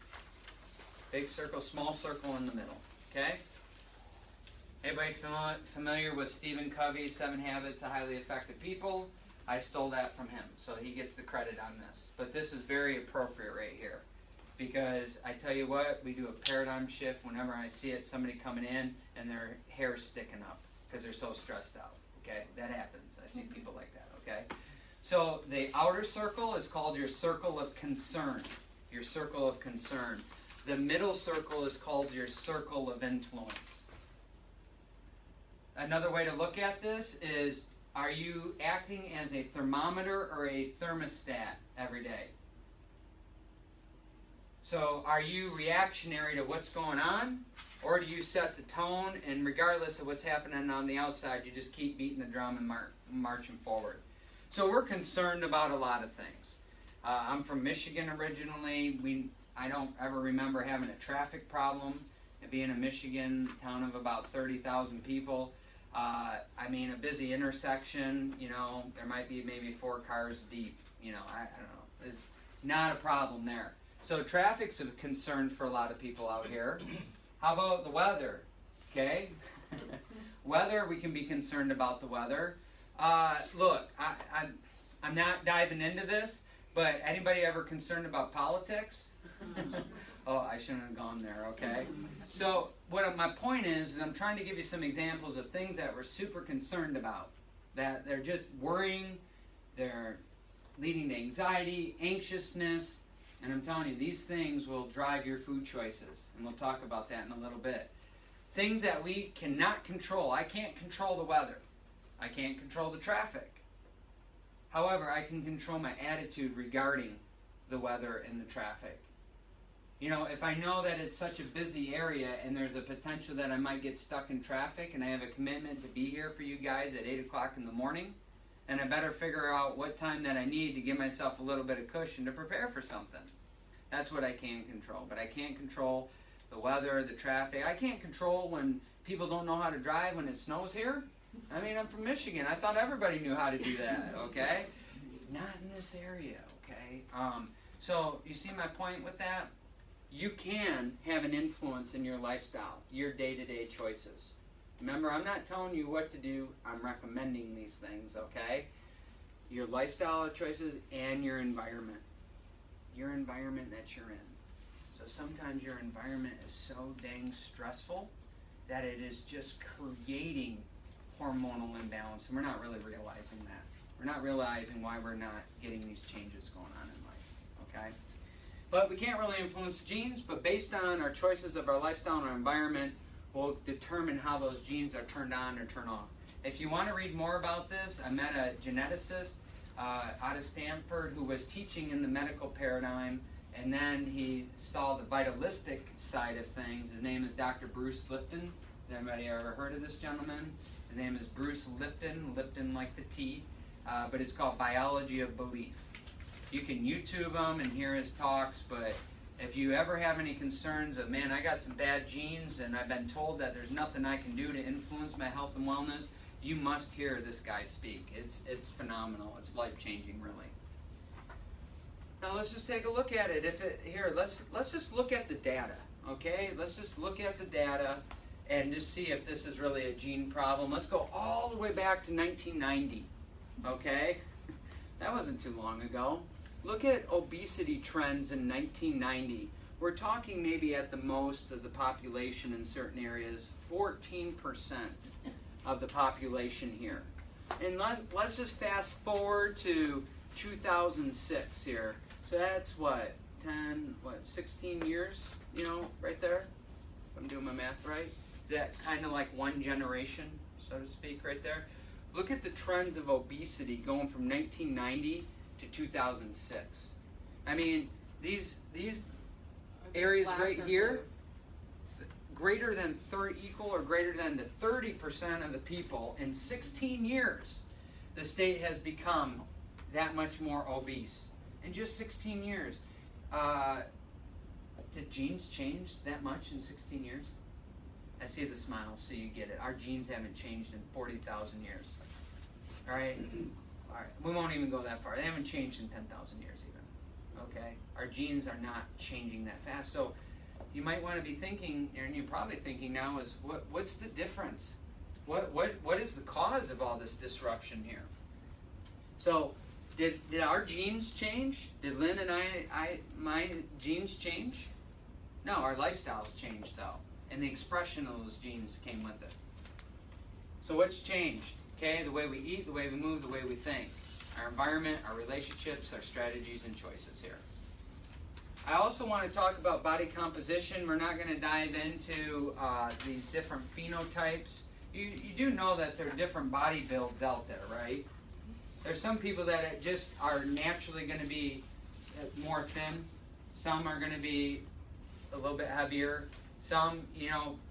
Big circle, small circle in the middle. Okay? Anybody familiar with Stephen Covey's 7 Habits of Highly Effective People? I stole that from him, so he gets the credit on this. But this is very appropriate right here. Because I tell you what, we do a paradigm shift whenever I see it, somebody coming in and their hair's sticking up because they're so stressed out. Okay? That happens. I see people like that. Okay? So the outer circle is called your circle of concern. Your circle of concern. The middle circle is called your circle of influence. Another way to look at this is, are you acting as a thermometer or a thermostat every day? So are you reactionary to what's going on? Or do you set the tone and regardless of what's happening on the outside, you just keep beating the drum and marching forward? So we're concerned about a lot of things. I'm from Michigan originally. I don't ever remember having a traffic problem. Being a Michigan town of about 30,000 people, a busy intersection, there might be maybe 4 cars deep. I don't know. There's not a problem there. So traffic's a concern for a lot of people out here. How about the weather? Okay? Weather, we can be concerned about the weather. Look, I'm not diving into this, but anybody ever concerned about politics? Oh, I shouldn't have gone there, okay? So my point is I'm trying to give you some examples of things that we're super concerned about, that they're just worrying, they're leading to anxiety, anxiousness, and I'm telling you, these things will drive your food choices, and we'll talk about that in a little bit. things that we cannot control. I can't control the weather. I can't control the traffic. However, I can control my attitude regarding the weather and the traffic. You know, if I know that it's such a busy area and there's a potential that I might get stuck in traffic and I have a commitment to be here for you guys at 8 o'clock in the morning, then I better figure out what time that I need to give myself a little bit of cushion to prepare for something. That's what I can control. But I can't control the weather, the traffic. I can't control when people don't know how to drive when it snows here. I mean, I'm from Michigan. I thought everybody knew how to do that, okay? Not in this area, okay? So you see my point with that? You can have an influence in your lifestyle, your day-to-day choices. Remember, I'm not telling you what to do. I'm recommending these things, okay? Your lifestyle choices and your environment. Your environment that you're in. So sometimes your environment is so dang stressful that it is just creating hormonal imbalance, and we're not really realizing that. We're not realizing why we're not getting these changes going on in life, okay? But we can't really influence genes, but based on our choices of our lifestyle and our environment, we'll determine how those genes are turned on or turned off. If you want to read more about this, I met a geneticist out of Stanford who was teaching in the medical paradigm, and then he saw the vitalistic side of things. His name is Dr. Bruce Lipton. Has anybody ever heard of this gentleman? His name is Bruce Lipton, Lipton like the tea, but it's called Biology of Belief. You can YouTube him and hear his talks, but if you ever have any concerns of, man, I got some bad genes and I've been told that there's nothing I can do to influence my health and wellness, you must hear this guy speak. It's phenomenal. It's life-changing, really. Now let's just take a look at it. Let's just look at the data, okay? Let's just look at the data and just see if this is really a gene problem. Let's go all the way back to 1990, okay? That wasn't too long ago. Look at obesity trends in 1990. We're talking maybe at the most of the population in certain areas, 14% of the population here. And let's just fast forward to 2006 here. So that's 16 years, right there? If I'm doing my math right. Is that kind of like one generation, so to speak, right there? Look at the trends of obesity going from 1990 to 2006. I mean, these areas right here, greater than equal or greater than the 30% of the people in 16 years, the state has become that much more obese. In just 16 years. Did genes change that much in 16 years? I see the smiles, so you get it. Our genes haven't changed in 40,000 years. All right? All right. We won't even go that far. They haven't changed in 10,000 years even. Okay? Our genes are not changing that fast. So you might want to be thinking, and you're probably thinking now, is what's the difference? What is the cause of all this disruption here? So did our genes change? Did Lynn and my genes change? No, our lifestyles changed though. And the expression of those genes came with it. So what's changed? Okay, the way we eat, the way we move, the way we think. Our environment, our relationships, our strategies and choices here. I also want to talk about body composition. We're not going to dive into these different phenotypes. You do know that there are different body builds out there, right? There's some people that just are naturally going to be more thin. Some are going to be a little bit heavier. Some,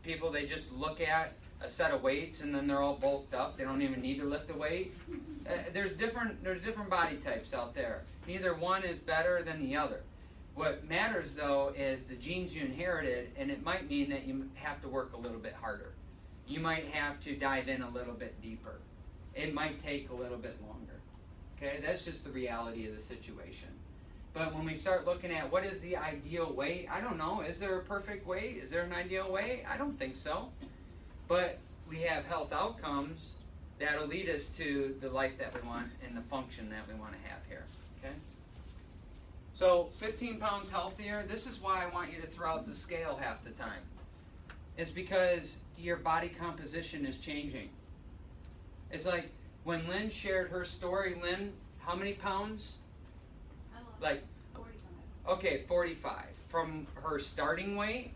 people, they just look at a set of weights and then they're all bulked up. They don't even need to lift a weight. There's different body types out there. Neither one is better than the other. What matters, though, is the genes you inherited, and it might mean that you have to work a little bit harder. You might have to dive in a little bit deeper. It might take a little bit longer. Okay, that's just the reality of the situation. But when we start looking at what is the ideal weight, I don't know. Is there a perfect weight? Is there an ideal weight? I don't think so. But we have health outcomes that'll lead us to the life that we want and the function that we want to have here. Okay? So 15 pounds healthier, this is why I want you to throw out the scale half the time. It's because your body composition is changing. It's like when Lynn shared her story, Lynn, how many pounds? I lost Like 45. Okay, 45. From her starting weight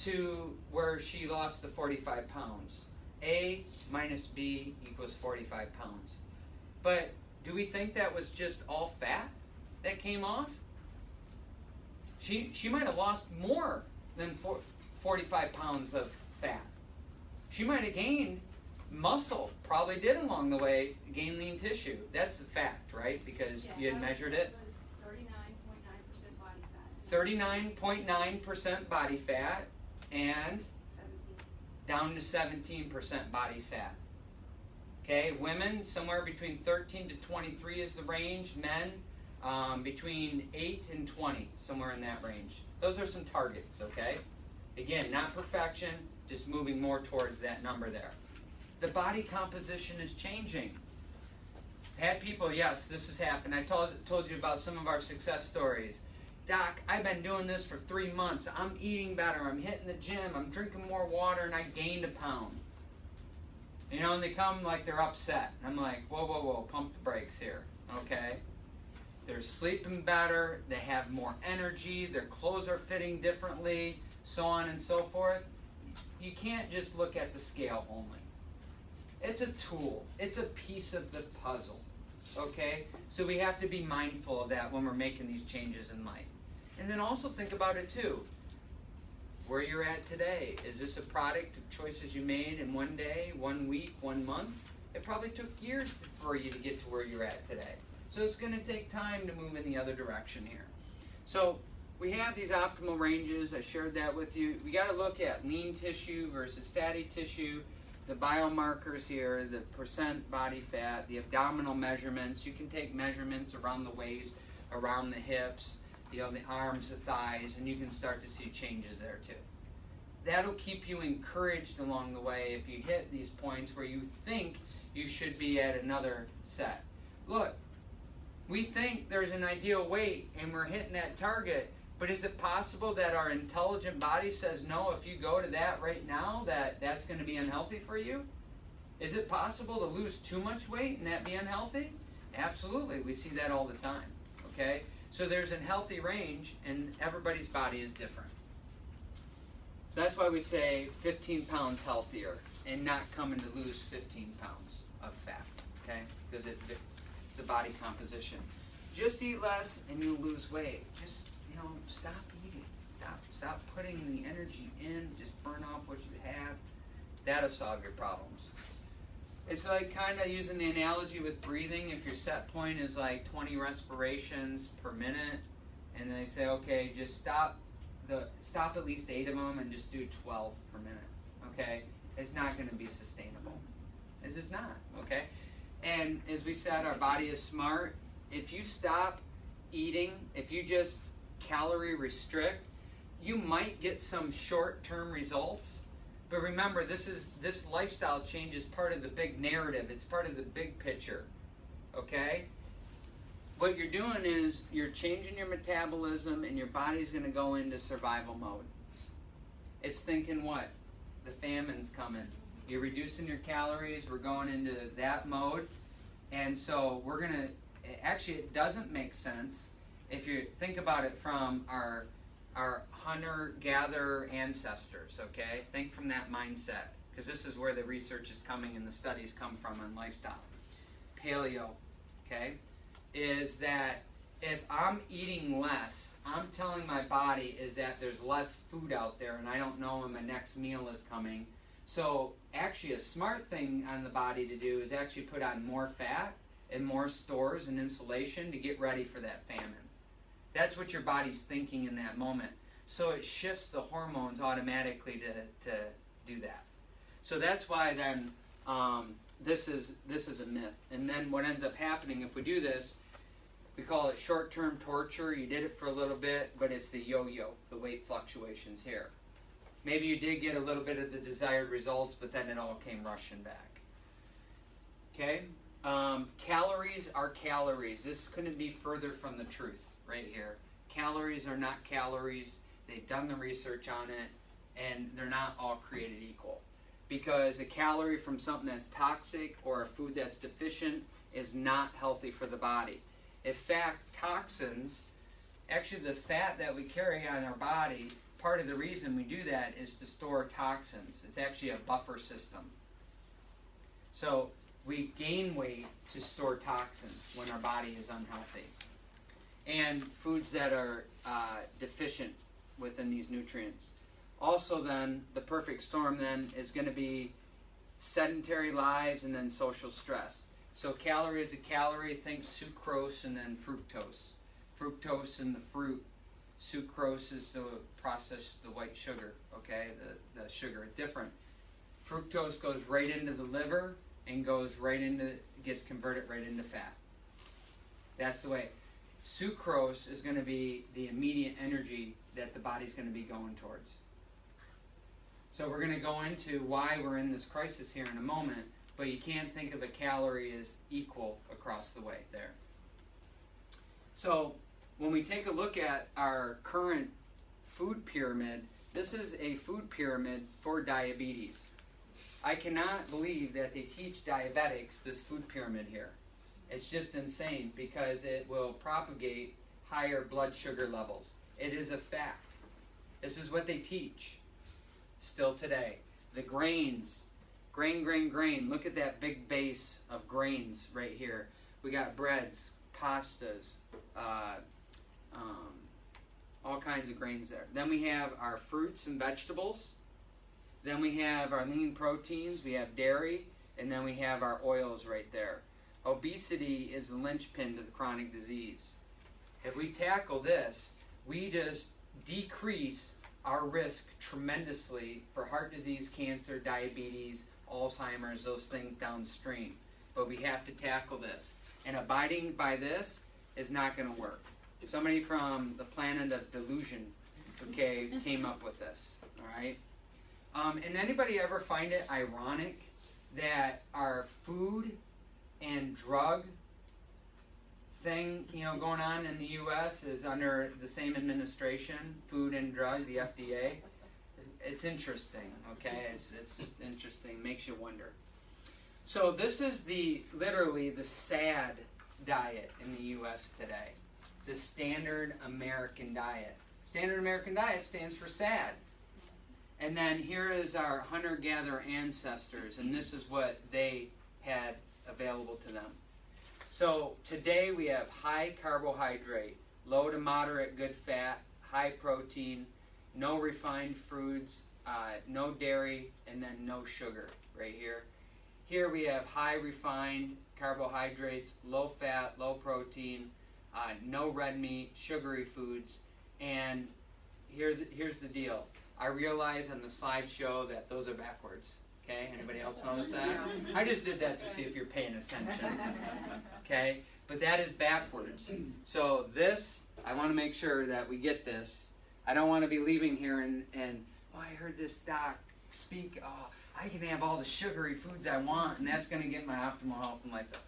to where she lost the 45 pounds. A minus B equals 45 pounds. But do we think that was just all fat that came off? She might have lost more than 45 pounds of fat. She might have gained muscle, probably did along the way, gain lean tissue. That's a fact, right? Because you had measured it. 39.9% body fat and 17. down to 17% body fat. Okay, women, somewhere between 13 to 23 is the range. Men, between 8 and 20, somewhere in that range. Those are some targets, okay? Again, not perfection, just moving more towards that number there. The body composition is changing. Had people, yes, this has happened. I told you about some of our success stories. Doc, I've been doing this for 3 months. I'm eating better. I'm hitting the gym. I'm drinking more water, and I gained a pound. You know, and they come like they're upset. I'm like, whoa, whoa, whoa, pump the brakes here, okay? They're sleeping better. They have more energy. Their clothes are fitting differently, so on and so forth. You can't just look at the scale only. It's a tool. It's a piece of the puzzle, okay? So we have to be mindful of that when we're making these changes in life. And then also think about it too. Where you're at today. Is this a product of choices you made in one day, 1 week, 1 month? It probably took years for you to get to where you're at today. So it's going to take time to move in the other direction here. So we have these optimal ranges. I shared that with you. We got to look at lean tissue versus fatty tissue, the biomarkers here, the percent body fat, the abdominal measurements. You can take measurements around the waist, around the hips, the arms, the thighs, and you can start to see changes there too. That'll keep you encouraged along the way if you hit these points where you think you should be at another set. Look, we think there's an ideal weight and we're hitting that target, but is it possible that our intelligent body says, no, if you go to that right now, that's going to be unhealthy for you? Is it possible to lose too much weight and that be unhealthy? Absolutely. We see that all the time, okay? So there's a healthy range, and everybody's body is different. So that's why we say 15 pounds healthier and not coming to lose 15 pounds of fat, okay? Because the body composition. Just eat less and you'll lose weight. Just, stop eating. Stop putting the energy in. Just burn off what you have. That'll solve your problems. It's like kind of using the analogy with breathing. If your set point is like 20 respirations per minute, and they say, okay, just stop at least 8 of them and just do 12 per minute, okay? It's not going to be sustainable. It's just not, okay? And as we said, our body is smart. If you stop eating, if you just calorie restrict, you might get some short-term results. But remember, this lifestyle change is part of the big narrative. It's part of the big picture, okay? What you're doing is you're changing your metabolism and your body's going to go into survival mode. It's thinking what? The famine's coming. You're reducing your calories. We're going into that mode. And so we're going to, actually it doesn't make sense if you think about it from our hunter-gatherer ancestors, okay? Think from that mindset, because this is where the research is coming and the studies come from on lifestyle. Paleo, okay, is that if I'm eating less, I'm telling my body is that there's less food out there and I don't know when my next meal is coming. So actually a smart thing on the body to do is actually put on more fat and more stores and insulation to get ready for that famine. That's what your body's thinking in that moment. So it shifts the hormones automatically to do that. So that's why then this is a myth. And then what ends up happening if we do this, we call it short-term torture. You did it for a little bit, but it's the yo-yo, the weight fluctuations here. Maybe you did get a little bit of the desired results, but then it all came rushing back. Okay? Calories are calories. This couldn't be further from the truth right here. Calories are not calories. They've done the research on it, and they're not all created equal. Because a calorie from something that's toxic or a food that's deficient is not healthy for the body. In fact, toxins, actually the fat that we carry on our body part of the reason we do that is to store toxins. It's actually a buffer system. So we gain weight to store toxins when our body is unhealthy. And foods that are deficient within these nutrients. Also then, the perfect storm then is going to be sedentary lives and then social stress. So calorie is a calorie, think sucrose and then fructose. Fructose in the fruit. Sucrose is the processed, the white sugar, okay, the sugar. Different. Fructose goes right into the liver and gets converted right into fat. That's the way. Sucrose is going to be the immediate energy that the body's going to be going towards. So we're going to go into why we're in this crisis here in a moment, but you can't think of a calorie as equal across the way there. So when we take a look at our current food pyramid, this is a food pyramid for diabetes. I cannot believe that they teach diabetics this food pyramid here. It's just insane because it will propagate higher blood sugar levels. It is a fact. This is what they teach still today. The grains, grain. Look at that big base of grains right here. We got breads, pastas, all kinds of grains there. Then we have our fruits and vegetables. Then we have our lean proteins. We have dairy. And then we have our oils right there. Obesity is the linchpin to the chronic disease. If we tackle this, we just decrease our risk tremendously for heart disease, cancer, diabetes, Alzheimer's, those things downstream. But we have to tackle this. And abiding by this is not going to work. Somebody from the planet of delusion, okay, came up with this. All right. And anybody ever find it ironic that our food and drug thing, going on in the U.S. is under the same administration, Food and Drug, the FDA? It's interesting, okay? It's just interesting. Makes you wonder. So this is literally the SAD diet in the U.S. today. The Standard American Diet. Standard American Diet stands for SAD. And then here is our hunter-gatherer ancestors, and this is what they had available to them. So today we have high carbohydrate, low to moderate good fat, high protein, no refined foods, no dairy, and then no sugar right here. Here we have high refined carbohydrates, low fat, low protein, no red meat, sugary foods, and here's the deal. I realize on the slideshow that those are backwards. Okay, anybody else notice that? I just did that to see if you're paying attention. Okay, but that is backwards. So this, I want to make sure that we get this. I don't want to be leaving here and I heard this doc speak, I can have all the sugary foods I want, and that's going to get my optimal health and lifestyle.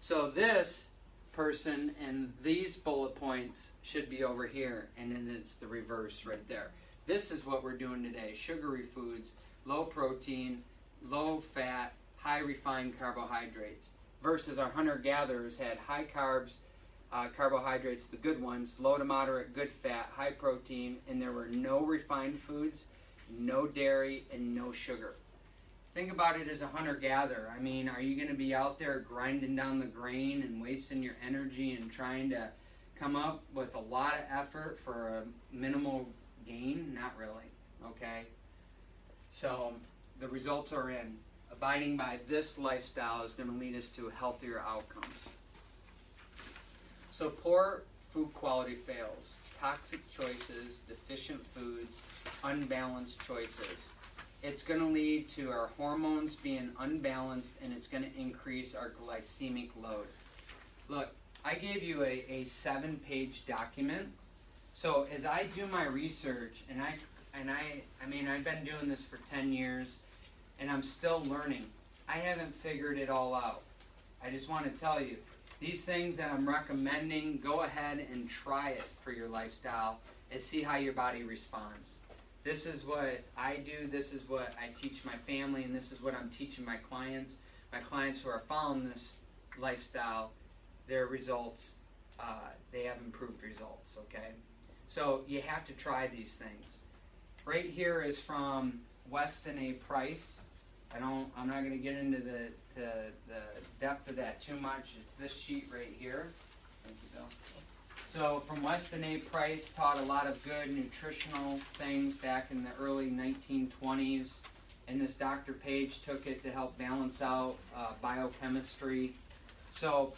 So this person and these bullet points should be over here, and then it's the reverse right there. This is what we're doing today. Sugary foods, low protein, low fat, high refined carbohydrates. Versus our hunter-gatherers had high carbs, carbohydrates, the good ones, low to moderate good fat, high protein, and there were no refined foods, no dairy, and no sugar. Think about it as a hunter-gatherer. I mean, are you going to be out there grinding down the grain and wasting your energy and trying to come up with a lot of effort for a minimal gain? Not really, okay? So the results are in. Abiding by this lifestyle is going to lead us to healthier outcomes. So poor food quality fails. Toxic choices, deficient foods, unbalanced choices. It's going to lead to our hormones being unbalanced, and it's going to increase our glycemic load. Look, I gave you a 7-page document. So as I do my research, and I've been doing this for 10 years, and I'm still learning. I haven't figured it all out. I just want to tell you, these things that I'm recommending, go ahead and try it for your lifestyle and see how your body responds. This is what I do, this is what I teach my family, and this is what I'm teaching my clients. My clients who are following this lifestyle, their results, they have improved results, okay? So you have to try these things. right here is from Weston A. Price. I'm not going to get into the depth of that too much. It's this sheet right here. Thank you, Bill. So from Weston A. Price, taught a lot of good nutritional things back in the early 1920s. And this Dr. Page took it to help balance out biochemistry. So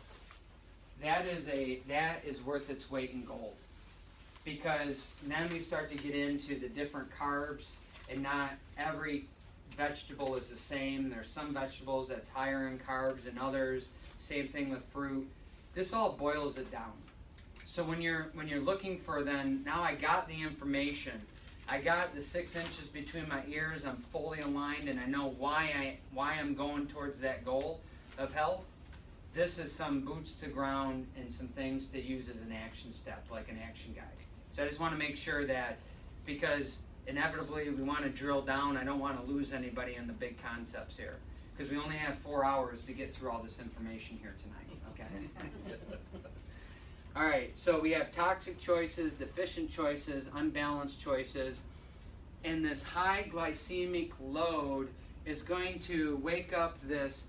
that is worth its weight in gold. Because then we start to get into the different carbs, and not every vegetable is the same. There's some vegetables that's higher in carbs than others. Same thing with fruit. This all boils it down. So when you're looking for, then now I got the information. I got the 6 inches between my ears. I'm fully aligned, and I know why I'm going towards that goal of health. This is some boots to ground and some things to use as an action step, like an action guide. So I just want to make sure that, because inevitably we want to drill down. I don't want to lose anybody in the big concepts here, because we only have 4 hours to get through all this information here tonight. Okay. All right. So we have toxic choices, deficient choices, unbalanced choices, and this high glycemic load is going to wake up this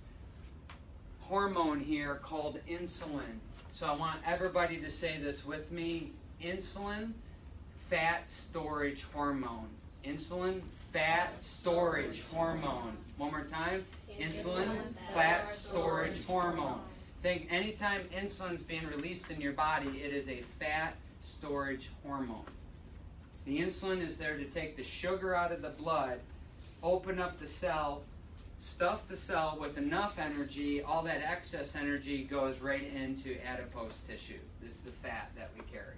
hormone here called insulin. So I want everybody to say this with me. Insulin, fat storage hormone. Insulin, fat storage hormone. One more time. Insulin, fat storage hormone. Think anytime insulin's being released in your body, it is a fat storage hormone. The insulin is there to take the sugar out of the blood, open up the cell, stuff the cell with enough energy. All that excess energy goes right into adipose tissue. This is the fat that we carry.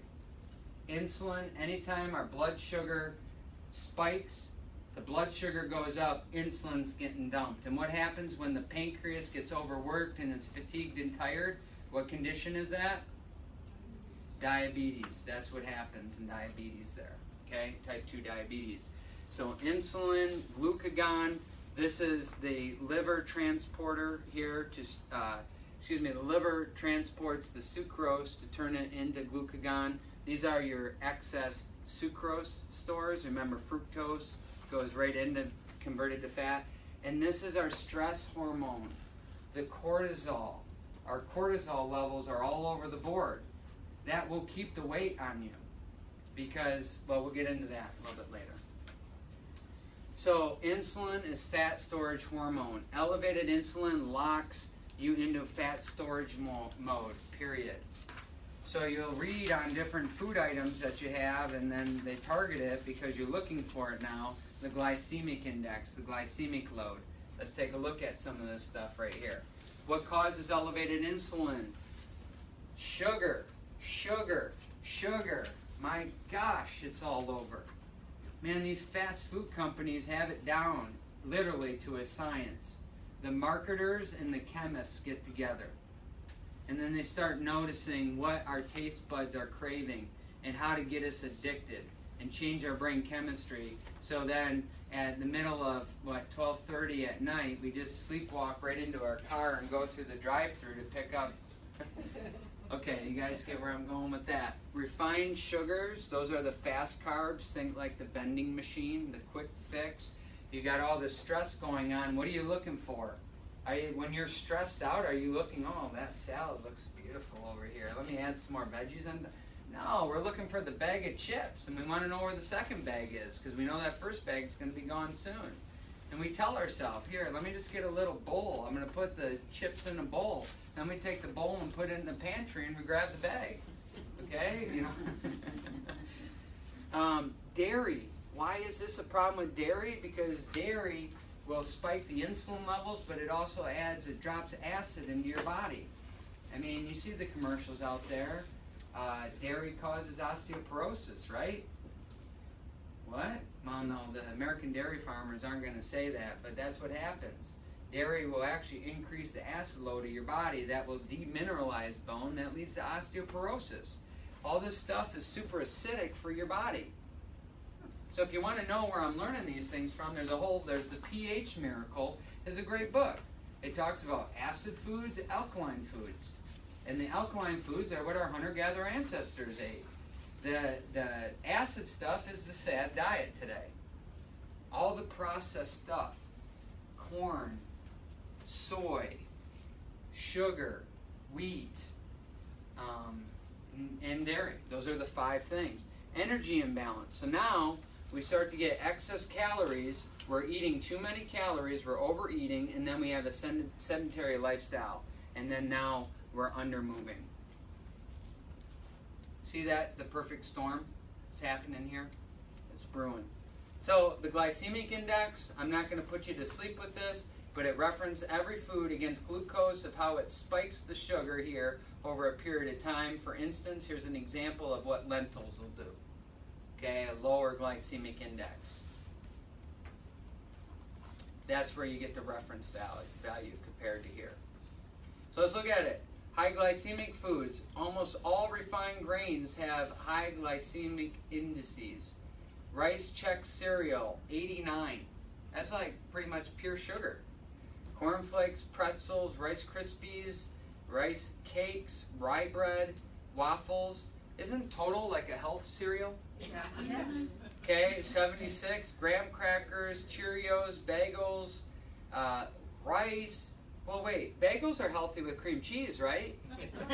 Insulin, anytime our blood sugar spikes, the blood sugar goes up, insulin's getting dumped. And what happens when the pancreas gets overworked and it's fatigued and tired? What condition is that? Diabetes. That's what happens in diabetes there. Okay? Type 2 diabetes. So insulin, glucagon, this is the liver transporter here to, the liver transports the sucrose to turn it into glucagon. These are your excess sucrose stores. Remember, fructose goes right into converted to fat. And this is our stress hormone, the cortisol. Our cortisol levels are all over the board. That will keep the weight on you because, well, we'll get into that a little bit later. So insulin is fat storage hormone. Elevated insulin locks you into fat storage mode, period. So you'll read on different food items that you have, and then they target it because you're looking for it now, the glycemic index, the glycemic load. Let's take a look at some of this stuff right here. What causes elevated insulin? Sugar, sugar, sugar. My gosh, it's all over. Man, these fast food companies have it down, literally, to a science. The marketers and the chemists get together. And then they start noticing what our taste buds are craving and how to get us addicted and change our brain chemistry. So then at the middle of, 12:30 at night, we just sleepwalk right into our car and go through the drive-thru to pick up. Okay, you guys get where I'm going with that. Refined sugars, those are the fast carbs. Think like the vending machine, the quick fix. You got all this stress going on. What are you looking for? When you're stressed out, are you looking, oh, that salad looks beautiful over here. Let me add some more veggies in. No, we're looking for the bag of chips, and we want to know where the second bag is because we know that first bag is going to be gone soon. And we tell ourselves, here, let me just get a little bowl. I'm going to put the chips in a bowl. Then we take the bowl and put it in the pantry and we grab the bag. Okay? You know. Dairy. Why is this a problem with dairy? Because dairy will spike the insulin levels, but it also drops acid into your body. I mean, you see the commercials out there. Dairy causes osteoporosis, right? What? Well, no, the American dairy farmers aren't going to say that, but that's what happens. Dairy will actually increase the acid load of your body. That will demineralize bone. That leads to osteoporosis. All this stuff is super acidic for your body. So if you want to know where I'm learning these things from, there's the pH Miracle is a great book. It talks about acid foods, alkaline foods. And the alkaline foods are what our hunter-gatherer ancestors ate. The acid stuff is the sad diet today. all the processed stuff, corn, soy, sugar, wheat, and dairy. Those are the 5 things. Energy imbalance. So now we start to get excess calories. We're eating too many calories. We're overeating, and then we have a sedentary lifestyle. And then now we're undermoving. See that? The perfect storm is happening here? It's brewing. So the glycemic index, I'm not going to put you to sleep with this, but it references every food against glucose of how it spikes the sugar here over a period of time. For instance, here's an example of what lentils will do. Okay, a lower glycemic index. That's where you get the reference value compared to here. So let's look at it. High glycemic foods. Almost all refined grains have high glycemic indices. Rice Chex cereal, 89. That's like pretty much pure sugar. Cornflakes, pretzels, Rice Krispies, rice cakes, rye bread, waffles. Isn't Total like a health cereal? Yeah. Okay, 76. Graham crackers, Cheerios, bagels, rice. Well, wait, bagels are healthy with cream cheese, right?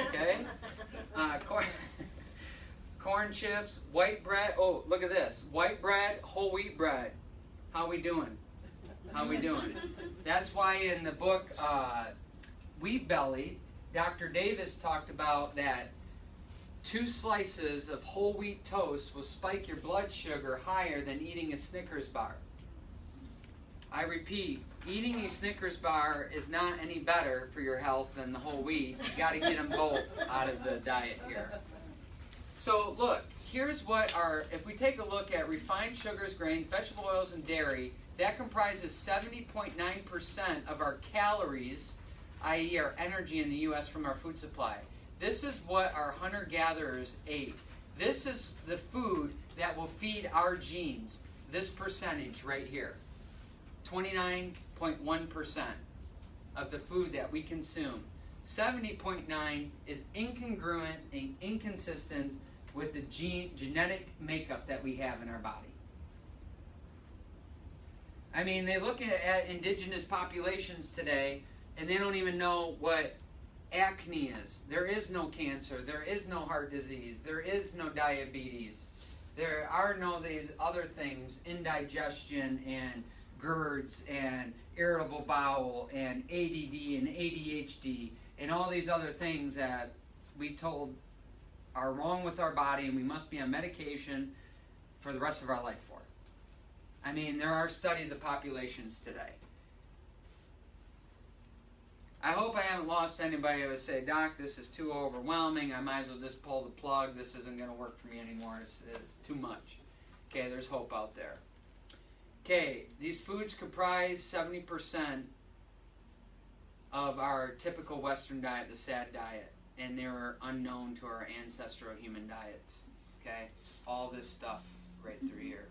Okay. Corn chips, white bread. Oh, look at this. White bread, whole wheat bread. How we doing? How we doing? That's why in the book Wheat Belly, Dr. Davis talked about that 2 slices of whole wheat toast will spike your blood sugar higher than eating a Snickers bar. I repeat, eating a Snickers bar is not any better for your health than the whole wheat. You got to get them both out of the diet here. So look, here's what if we take a look at refined sugars, grains, vegetable oils, and dairy, that comprises 70.9% of our calories, i.e. our energy in the U.S. from our food supply. This is what our hunter-gatherers ate. This is the food that will feed our genes, this percentage right here. 29.1% of the food that we consume. 70.9 is incongruent and inconsistent with the genetic makeup that we have in our body. I mean, they look at indigenous populations today, and they don't even know what acne is. There is no cancer. There is no heart disease. There is no diabetes. There are no these other things, indigestion and GERDs and irritable bowel and ADD and ADHD and all these other things that we told are wrong with our body and we must be on medication for the rest of our life for. I mean, there are studies of populations today. I hope I haven't lost anybody who would say, Doc, this is too overwhelming. I might as well just pull the plug. This isn't going to work for me anymore. It's too much. Okay, there's hope out there. Okay, these foods comprise 70% of our typical Western diet, the SAD diet, and they were unknown to our ancestral human diets. Okay, all this stuff right through here.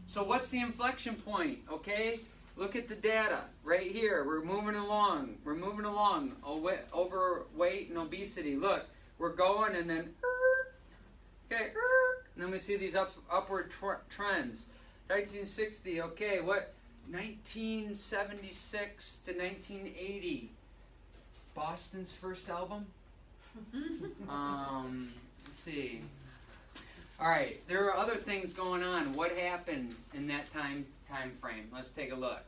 So what's the inflection point? Okay, look at the data right here. We're moving along. We're moving along. Overweight and obesity. Look, we're going and then, okay, and then we see these upward trends. 1960, okay, what? 1976 to 1980. Boston's first album? Let's see. All right, there are other things going on. What happened in that time frame? Let's take a look.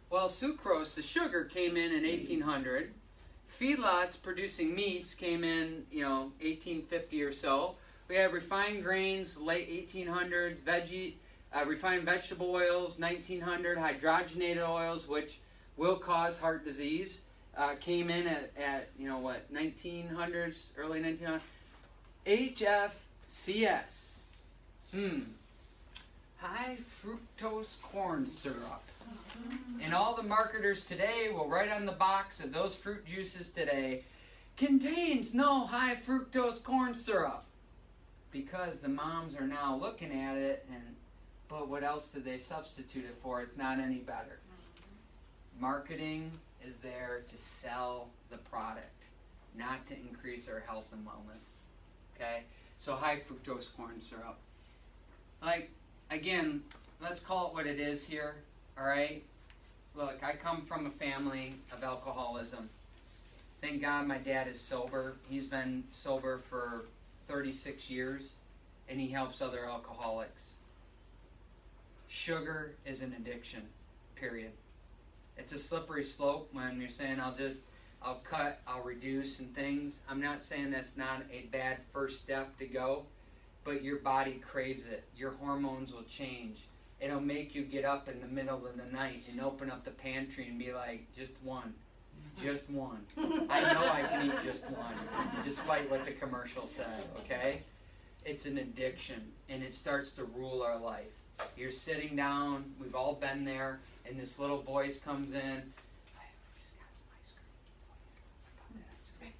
Well, sucrose, the sugar, came in 1800. Feedlots producing meats came in, 1850 or so. We have refined grains, late 1800s, refined vegetable oils, 1900, hydrogenated oils, which will cause heart disease, came in at 1900s, early 1900s. HFCS, high fructose corn syrup. And all the marketers today will write on the box of those fruit juices today, contains no high fructose corn syrup. Because the moms are now looking at it but what else did they substitute it for? It's not any better. Marketing is there to sell the product, not to increase our health and wellness. Okay? So high fructose corn syrup. Like, again, let's call it what it is here, all right? Look, I come from a family of alcoholism. Thank God my dad is sober. He's been sober for 36 years, and he helps other alcoholics. Sugar is an addiction, period. It's a slippery slope when you're saying, I'll cut, I'll reduce and things. I'm not saying that's not a bad first step to go, but your body craves it. Your hormones will change. It'll make you get up in the middle of the night and open up the pantry and be like, just one. Just one. I know I can eat just one, despite what the commercial said, okay? It's an addiction, and it starts to rule our life. You're sitting down, we've all been there, and this little voice comes in. I just got some ice cream. How about that ice cream?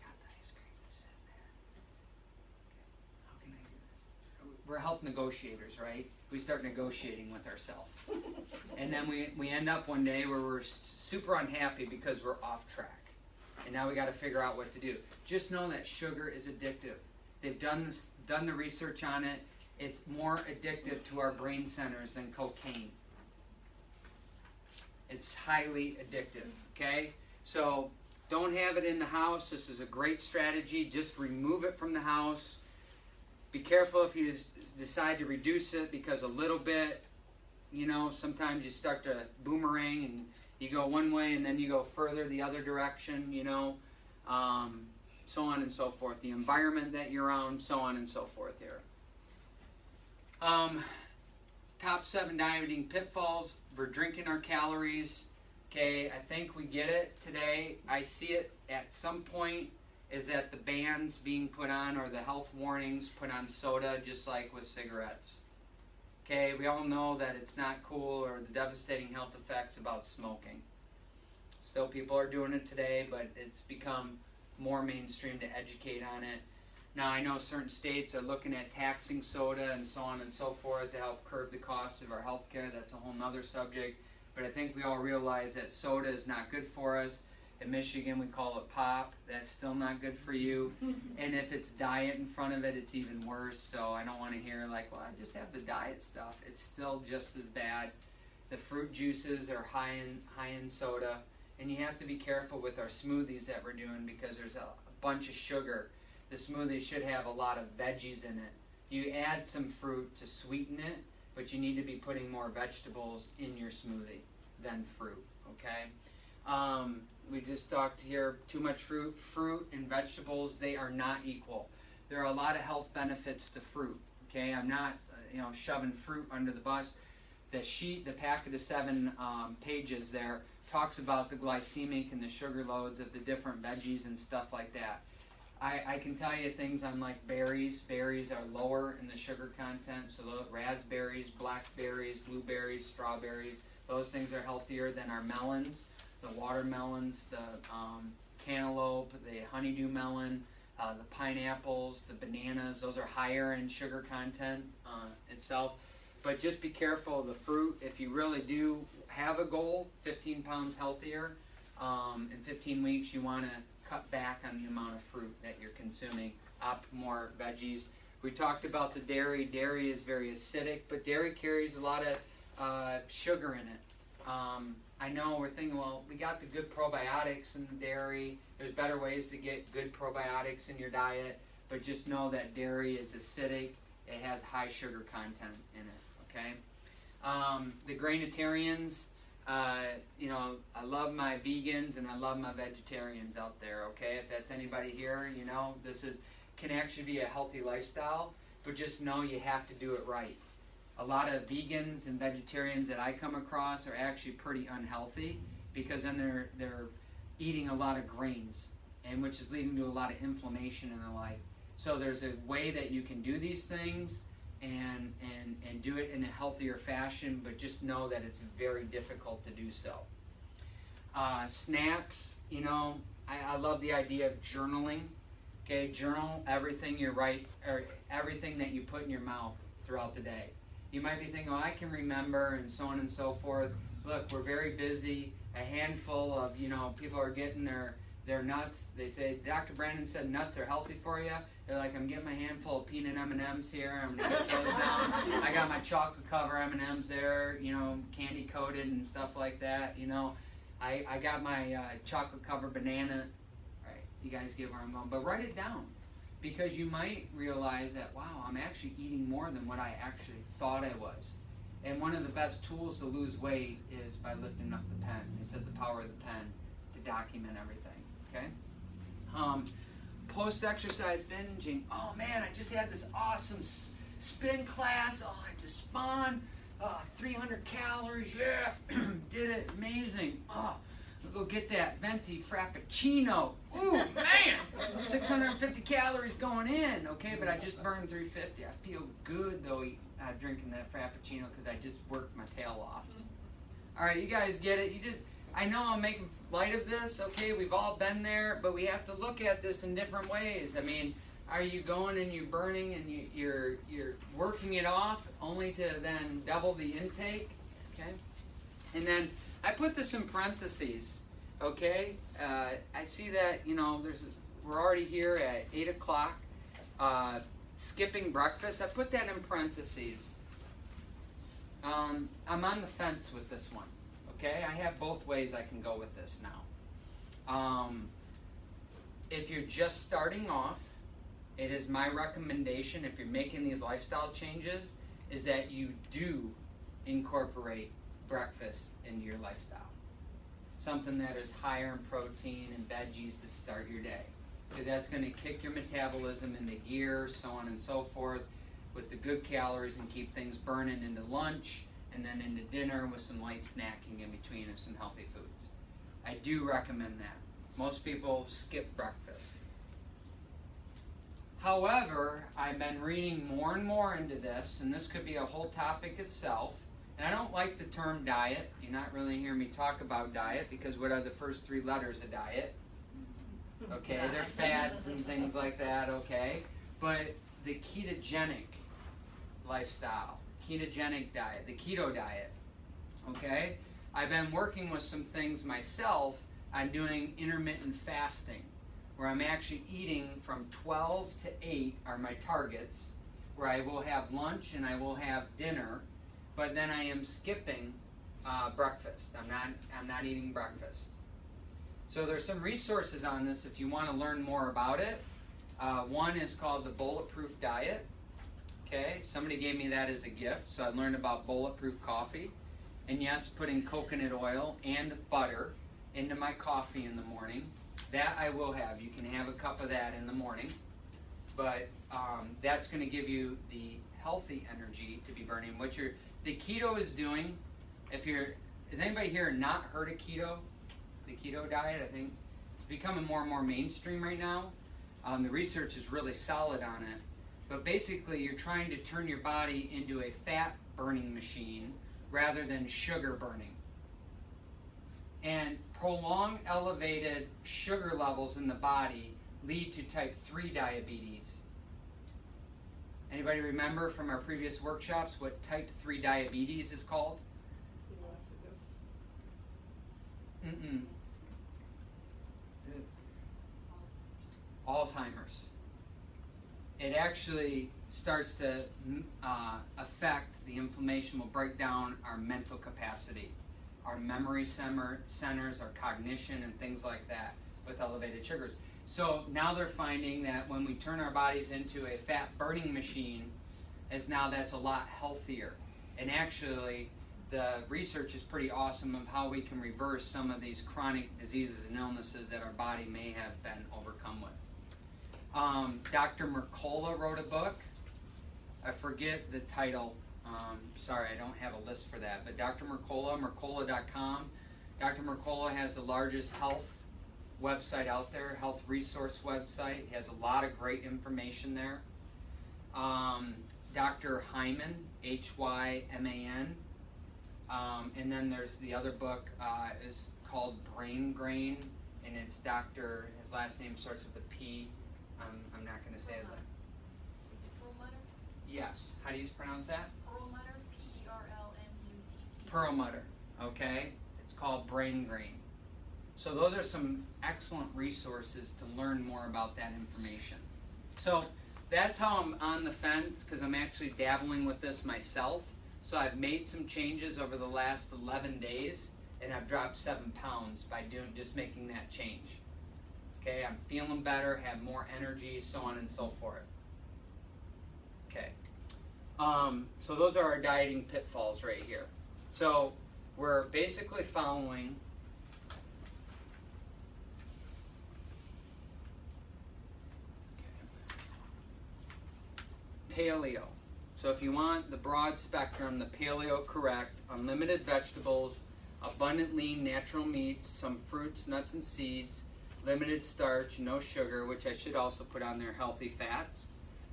Got the ice cream sitting there. Okay. How can I do this? We're health negotiators, right? We start negotiating with ourselves. And then we end up one day where we're super unhappy because we're off track. And now we got to figure out what to do. Just know that sugar is addictive. They've done the research on it. It's more addictive to our brain centers than cocaine. It's highly addictive, okay? So don't have it in the house. This is a great strategy. Just remove it from the house. Be careful if you decide to reduce it, because a little bit, sometimes you start to boomerang and you go one way and then you go further the other direction, so on and so forth. The environment that you're on, so on and so forth here. Top 7 dieting pitfalls. We're drinking our calories. Okay, I think we get it today. I see it at some point, is that the bans being put on, or the health warnings put on soda, just like with cigarettes. Okay, we all know that it's not cool, or the devastating health effects about smoking. Still, people are doing it today, but it's become more mainstream to educate on it. Now, I know certain states are looking at taxing soda and so on and so forth to help curb the cost of our health care. That's a whole nother subject. But I think we all realize that soda is not good for us. In Michigan, we call it pop. That's still not good for you. And if it's diet in front of it, it's even worse. So I don't want to hear like, well, I just have the diet stuff. It's still just as bad. The fruit juices are high in soda. And you have to be careful with our smoothies that we're doing, because there's a bunch of sugar. The smoothie should have a lot of veggies in it. You add some fruit to sweeten it, but you need to be putting more vegetables in your smoothie than fruit, okay? We just talked here, too much fruit and vegetables, they are not equal. There are a lot of health benefits to fruit, okay? I'm not, shoving fruit under the bus. The packet of 7 pages there talks about the glycemic and the sugar loads of the different veggies and stuff like that. I can tell you things on like berries. Berries are lower in the sugar content, so raspberries, blackberries, blueberries, strawberries, those things are healthier than our melons. The watermelons, the cantaloupe, the honeydew melon, the pineapples, the bananas, those are higher in sugar content itself. But just be careful of the fruit. If you really do have a goal, 15 pounds healthier, in 15 weeks you want to cut back on the amount of fruit that you're consuming, opt more veggies. We talked about the dairy. Dairy is very acidic, but dairy carries a lot of sugar in it. I know we're thinking, well, we got the good probiotics in the dairy. There's better ways to get good probiotics in your diet, but just know that dairy is acidic. It has high sugar content in it, okay? The grainitarians, I love my vegans and I love my vegetarians out there, okay? If that's anybody here, this can actually be a healthy lifestyle, but just know you have to do it right. A lot of vegans and vegetarians that I come across are actually pretty unhealthy, because then they're eating a lot of grains, and which is leading to a lot of inflammation in their life. So there's a way that you can do these things and do it in a healthier fashion, but just know that it's very difficult to do so. Snacks, I love the idea of journaling. Okay, journal everything you write, or everything that you put in your mouth throughout the day. You might be thinking, I can remember, and so on and so forth. Look, we're very busy. A handful of, people are getting their nuts. They say, Dr. Brandon said nuts are healthy for you. They're like, I'm getting my handful of peanut M&Ms here. I'm gonna get those down. I got my chocolate cover M&Ms there, you know, candy coated and stuff like that. You know, I got my chocolate covered banana. Right, you guys get where I'm going. But write it down, because you might realize that, wow, I'm actually eating more than what I actually thought I was. And one of the best tools to lose weight is by lifting up the pen. They said the power of the pen to document everything, okay? Post-exercise binging. Oh man, I just had this awesome spin class. Oh, I just spun 300 calories. Yeah, did it, amazing. Oh, I'll go get that venti frappuccino. Ooh, man, 650 calories going in. Okay, but I just burned 350. I feel good though drinking that frappuccino because I just worked my tail off. All right, you guys get it. I know I'm making light of this, okay, we've all been there, but we have to look at this in different ways. I mean, are you going and you're burning and you're working it off only to then double the intake, okay? And then I put this in parentheses, okay? I see that, you know, we're already here at 8 o'clock, skipping breakfast. I put that in parentheses. I'm on the fence with this one. Okay, I have both ways I can go with this now. If you're just starting off, it is my recommendation, if you're making these lifestyle changes, is that you do incorporate breakfast into your lifestyle. Something that is higher in protein and veggies to start your day. Because that's going to kick your metabolism into gear, so on and so forth, with the good calories and keep things burning into lunch, and then into dinner with some light snacking in between and some healthy foods. I do recommend that. Most people skip breakfast. However, I've been reading more and more into this, and this could be a whole topic itself. And I don't like the term diet. You're not really hearing me talk about diet, because what are the first 3 letters of diet? Okay, they're fads and things like that, okay? But the ketogenic lifestyle, ketogenic diet, the keto diet, okay? I've been working with some things myself on doing intermittent fasting, where I'm actually eating from 12 to 8 are my targets, where I will have lunch and I will have dinner, but then I am skipping breakfast. I'm not eating breakfast. So there's some resources on this if you want to learn more about it. One is called the Bulletproof Diet. Okay, somebody gave me that as a gift, so I learned about bulletproof coffee. And yes, putting coconut oil and butter into my coffee in the morning. That I will have. You can have a cup of that in the morning. But that's going to give you the healthy energy to be burning. What the keto is doing, has anybody here not heard of keto? The keto diet, I think it's becoming more and more mainstream right now. The research is really solid on it. But basically, you're trying to turn your body into a fat burning machine rather than sugar burning. And prolonged elevated sugar levels in the body lead to type 3 diabetes. Anybody remember from our previous workshops what type 3 diabetes is called? Alzheimer's. It actually starts to affect the inflammation, will break down our mental capacity, our memory centers, our cognition, and things like that with elevated sugars. So now they're finding that when we turn our bodies into a fat burning machine, that's a lot healthier. And actually, the research is pretty awesome of how we can reverse some of these chronic diseases and illnesses that our body may have been overcome with. Dr. Mercola wrote a book. I forget the title. Sorry, I don't have a list for that. But Dr. Mercola, Mercola.com. Dr. Mercola has the largest health website out there, health resource website. He has a lot of great information there. Dr. Hyman, Hyman. And then there's the other book is called Brain Grain, and it's his last name starts with a P. I'm not going to say his last. Is it Perlmutter? Yes. How do you pronounce that? Perlmutter, Perlmutt. Perlmutter. Okay. It's called Brain Grain. So those are some excellent resources to learn more about that information. So that's how I'm on the fence, because I'm actually dabbling with this myself. So I've made some changes over the last 11 days, and I've dropped 7 pounds by just making that change. Okay, I'm feeling better, have more energy, so on and so forth. Okay, so those are our dieting pitfalls right here. So we're basically following paleo. So if you want the broad spectrum, the paleo correct, unlimited vegetables, abundant lean natural meats, some fruits, nuts, and seeds, limited starch, no sugar, which I should also put on there, healthy fats.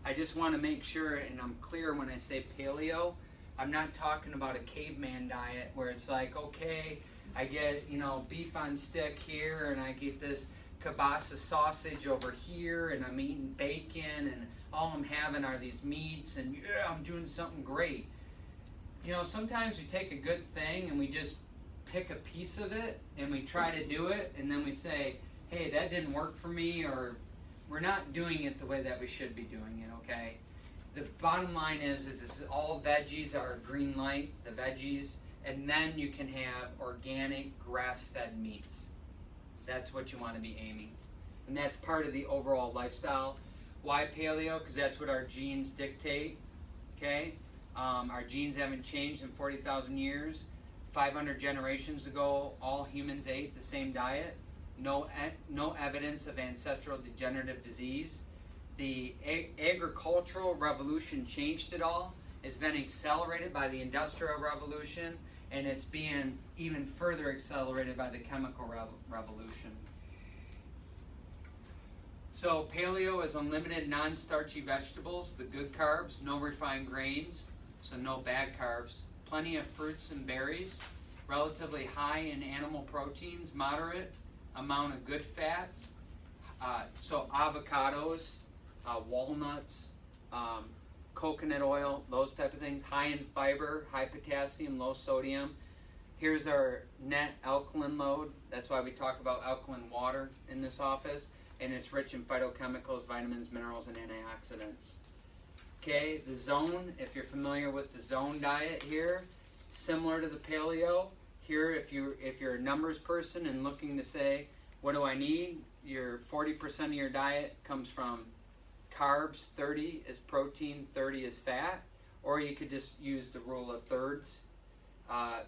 I just want to make sure, and I'm clear when I say paleo, I'm not talking about a caveman diet where it's like, okay, I get, beef on stick here, and I get this kielbasa sausage over here, and I'm eating bacon, and all I'm having are these meats, and yeah, I'm doing something great. Sometimes we take a good thing and we just pick a piece of it and we try to do it, and then we say, hey, that didn't work for me, or we're not doing it the way that we should be doing it, okay? The bottom line is all veggies are green light, the veggies, and then you can have organic grass-fed meats. That's what you want to be aiming. And that's part of the overall lifestyle. Why paleo? Because that's what our genes dictate, okay? Our genes haven't changed in 40,000 years. 500 generations ago, all humans ate the same diet. No evidence of ancestral degenerative disease. The agricultural revolution changed it all. It's been accelerated by the Industrial Revolution, and it's being even further accelerated by the Chemical Revolution. So paleo is unlimited non-starchy vegetables, the good carbs, no refined grains, so no bad carbs, plenty of fruits and berries, relatively high in animal proteins, moderate amount of good fats, so avocados, walnuts, coconut oil, those type of things, high in fiber, high potassium, low sodium. Here's our net alkaline load. That's why we talk about alkaline water in this office. And it's rich in phytochemicals, vitamins, minerals, and antioxidants. Okay, the zone, if you're familiar with the zone diet here, similar to the paleo. Here, if you're a numbers person and looking to say, what do I need? Your 40% of your diet comes from carbs, 30 is protein, 30 is fat, or you could just use the rule of thirds.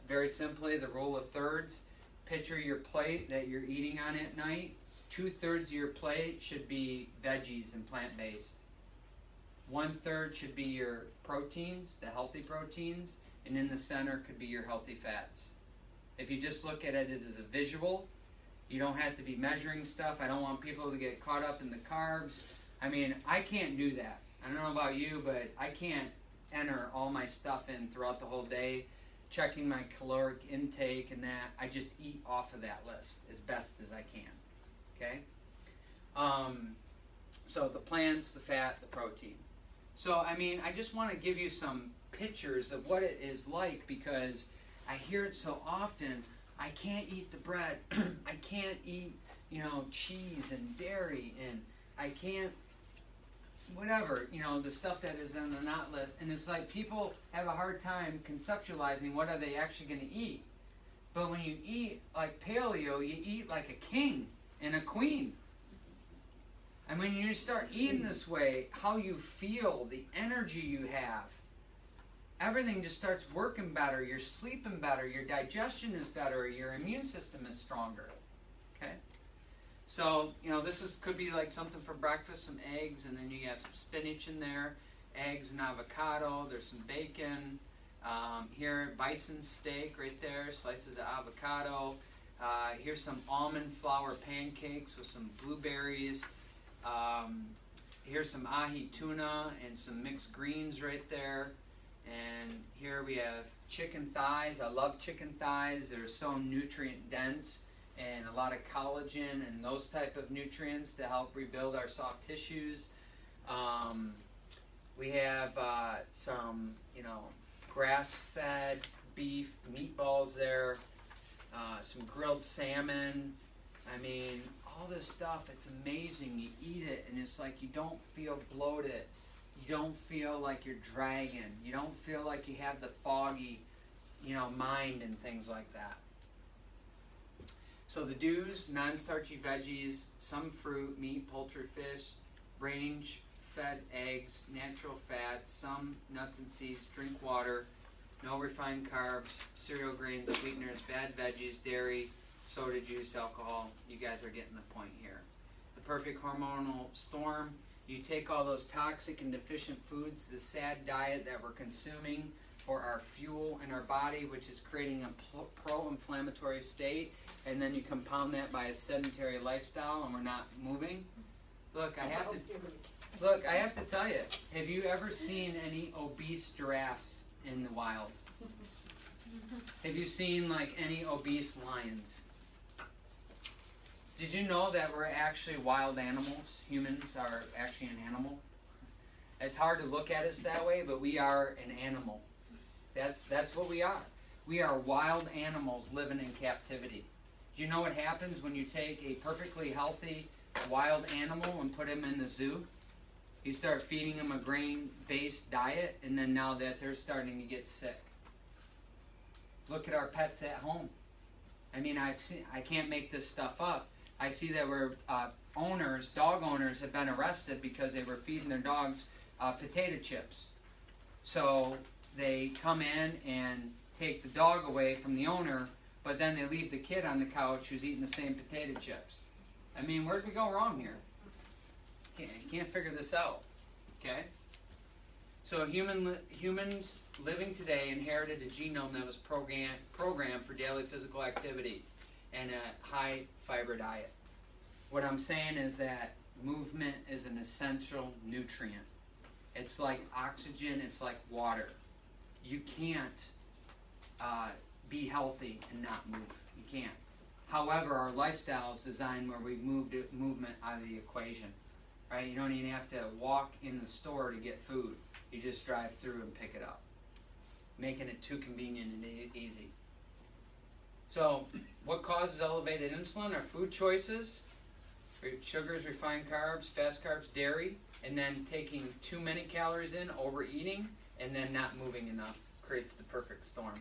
Very simply, the rule of thirds. Picture your plate that you're eating on at night. 2/3 of your plate should be veggies and plant-based. 1/3 should be your proteins, the healthy proteins, and in the center could be your healthy fats. If you just look at it as a visual, you don't have to be measuring stuff. I don't want people to get caught up in the carbs. I mean, I can't do that. I don't know about you, but I can't enter all my stuff in throughout the whole day, checking my caloric intake and that. I just eat off of that list as best as I can. Okay? So the plants, the fat, the protein. So, I mean, I just want to give you some pictures of what it is like, because I hear it so often. I can't eat the bread. I can't eat, cheese and dairy, and I can't, whatever, the stuff that is on the not list. And it's like people have a hard time conceptualizing what are they actually going to eat. But when you eat like paleo, you eat like a king and a queen. And when you start eating this way, how you feel, the energy you have, everything just starts working better. You're sleeping better. Your digestion is better. Your immune system is stronger. Okay? So, this could be like something for breakfast, some eggs, and then you have some spinach in there, eggs and avocado. There's some bacon. Here, bison steak right there, slices of avocado. Here's some almond flour pancakes with some blueberries. Here's some ahi tuna and some mixed greens right there. And here we have chicken thighs. I love chicken thighs. They're so nutrient dense and a lot of collagen and those type of nutrients to help rebuild our soft tissues. We have some, grass-fed beef meatballs there. Some grilled salmon. I mean, all this stuff, it's amazing. You eat it, and it's like you don't feel bloated. you don't feel like you're dragging. You don't feel like you have the foggy, mind and things like that. So the do's: non-starchy veggies, some fruit, meat, poultry, fish, range-fed eggs, natural fats, some nuts and seeds, drink water, no refined carbs, cereal grains, sweeteners, bad veggies, dairy, soda, juice, alcohol. You guys are getting the point here. The perfect hormonal storm: you take all those toxic and deficient foods, the sad diet that we're consuming for our fuel in our body, which is creating a pro-inflammatory state, and then you compound that by a sedentary lifestyle, and we're not moving. Look, I have to tell you, have you ever seen any obese giraffes in the wild? Have you seen any obese lions? Did you know that we're actually wild animals? Humans are actually an animal. It's hard to look at us that way, but we are an animal. That's what we are. We are wild animals living in captivity. Do you know what happens when you take a perfectly healthy wild animal and put him in the zoo? You start feeding them a grain-based diet, and then now that they're starting to get sick. Look at our pets at home. I mean, I can't make this stuff up. I see that dog owners have been arrested because they were feeding their dogs potato chips. So they come in and take the dog away from the owner, but then they leave the kid on the couch who's eating the same potato chips. I mean, where'd we go wrong here? Can't figure this out, okay? So humans living today inherited a genome that was programmed for daily physical activity and a high fiber diet. What I'm saying is that movement is an essential nutrient. It's like oxygen, it's like water. You can't be healthy and not move. You can't. However, our lifestyle is designed where we moved movement out of the equation. Right? You don't even have to walk in the store to get food. You just drive through and pick it up, making it too convenient and easy. So, what causes elevated insulin? Our food choices: sugars, refined carbs, fast carbs, dairy, and then taking too many calories in, overeating, and then not moving enough creates the perfect storm.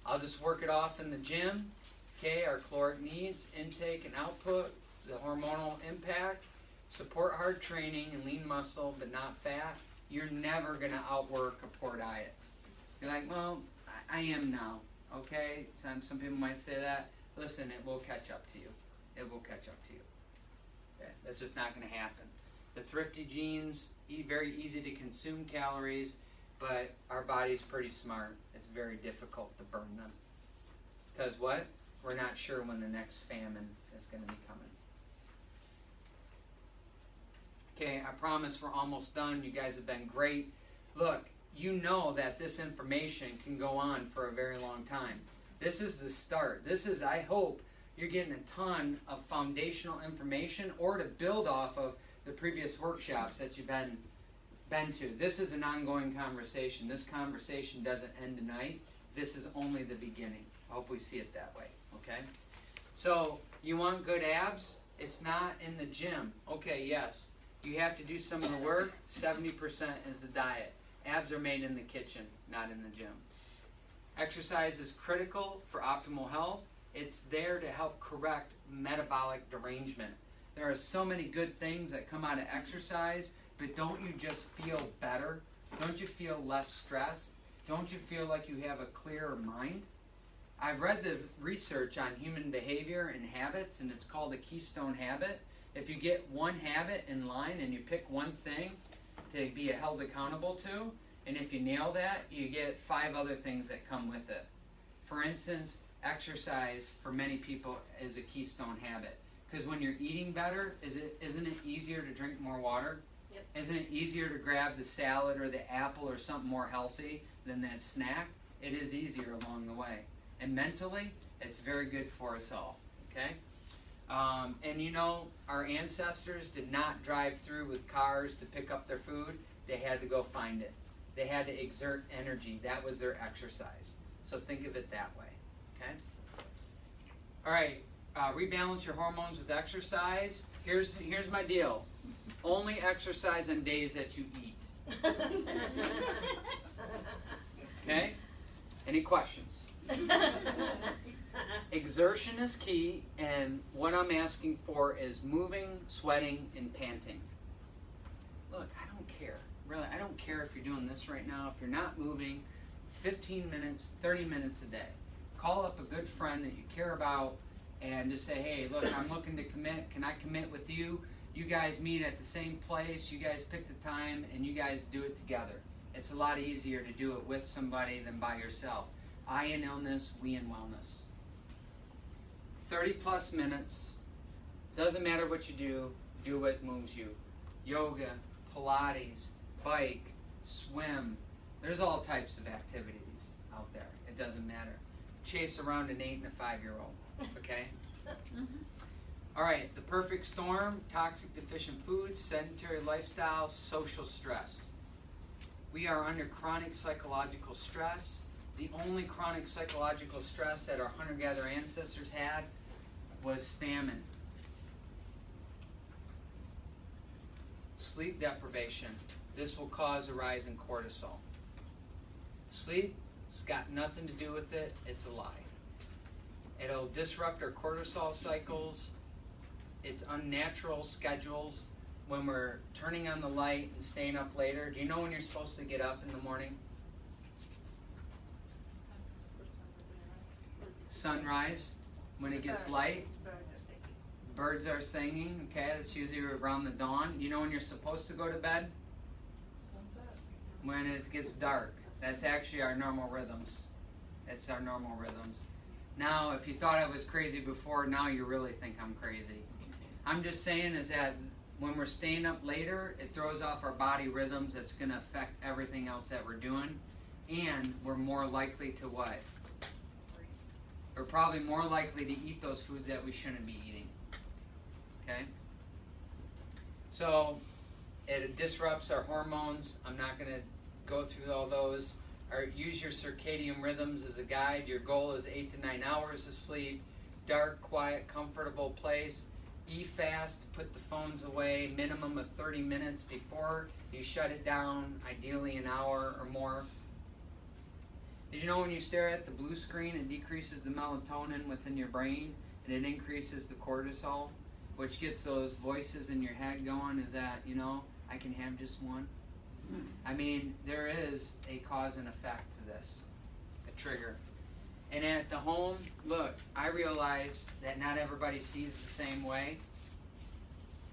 I'll just work it off in the gym. Okay, our caloric needs, intake and output, the hormonal impact. Support hard training and lean muscle, but not fat. You're never going to outwork a poor diet. You're like, well, I am now. Okay? Some people might say that. Listen, it will catch up to you. It will catch up to you. Okay? That's just not going to happen. The thrifty genes, very easy to consume calories, but our body's pretty smart. It's very difficult to burn them. Because what? We're not sure when the next famine is going to be coming. Okay, I promise we're almost done. You guys have been great. Look, you know that this information can go on for a very long time. This is the start. I hope you're getting a ton of foundational information or to build off of the previous workshops that you've been to. This is an ongoing conversation. This conversation doesn't end tonight. This is only the beginning. I hope we see it that way, okay? So, you want good abs? It's not in the gym. Okay, yes. You have to do some of the work. 70% is the diet. Abs are made in the kitchen, not in the gym. Exercise is critical for optimal health. It's there to help correct metabolic derangement. There are so many good things that come out of exercise, but don't you just feel better? Don't you feel less stressed? Don't you feel like you have a clearer mind? I've read the research on human behavior and habits, and it's called a keystone habit. If you get one habit in line and you pick one thing to be held accountable to, and if you nail that, you get 5 other things that come with it. For instance, exercise for many people is a keystone habit. Because when you're eating better, isn't it easier to drink more water? Yep. Isn't it easier to grab the salad or the apple or something more healthy than that snack? It is easier along the way. And mentally, it's very good for us all. Okay? And you know, our ancestors did not drive through with cars to pick up their food. They had to go find it. They had to exert energy. That was their exercise. So think of it that way. Okay? All right. Rebalance your hormones with exercise. Here's my deal. Only exercise on days that you eat. Okay? Any questions? Exertion is key, and what I'm asking for is moving, sweating, and panting. Look, I don't care. Really, I don't care if you're doing this right now. If you're not moving, 15 minutes, 30 minutes a day. Call up a good friend that you care about and just say, hey, look, I'm looking to commit. Can I commit with you? You guys meet at the same place. You guys pick the time, and you guys do it together. It's a lot easier to do it with somebody than by yourself. I in illness, we in wellness. 30 plus minutes. Doesn't matter what you do what moves you. Yoga, Pilates, bike, swim. There's all types of activities out there. It doesn't matter. Chase around an 8 and a 5-year-old. Okay? All right, the perfect storm: toxic deficient foods, sedentary lifestyle, social stress. We are under chronic psychological stress. The only chronic psychological stress that our hunter-gatherer ancestors had was famine. Sleep deprivation. This will cause a rise in cortisol. Sleep, it's got nothing to do with it. It's a lie. It'll disrupt our cortisol cycles. It's unnatural schedules. When we're turning on the light and staying up later, do you know when you're supposed to get up in the morning? Sunrise, when it gets light. Birds are singing, okay, that's usually around the dawn. You know when you're supposed to go to bed? When it gets dark. That's actually our normal rhythms. It's our normal rhythms. Now, if you thought I was crazy before, now you really think I'm crazy. I'm just saying is that when we're staying up later, it throws off our body rhythms. It's going to affect everything else that we're doing. And we're more likely to what? We're probably more likely to eat those foods that we shouldn't be eating. Okay? So, it disrupts our hormones. I'm not going to go through all those. Use your circadian rhythms as a guide. Your goal is 8 to 9 hours of sleep. Dark, quiet, comfortable place. Eat fast. Put the phones away. Minimum of 30 minutes before you shut it down. Ideally an hour or more. Did you know when you stare at the blue screen, it decreases the melatonin within your brain and it increases the cortisol, which gets those voices in your head going, is that, you know, I can have just one? I mean, there is a cause and effect to this, a trigger. And at the home, look, I realize that not everybody sees the same way.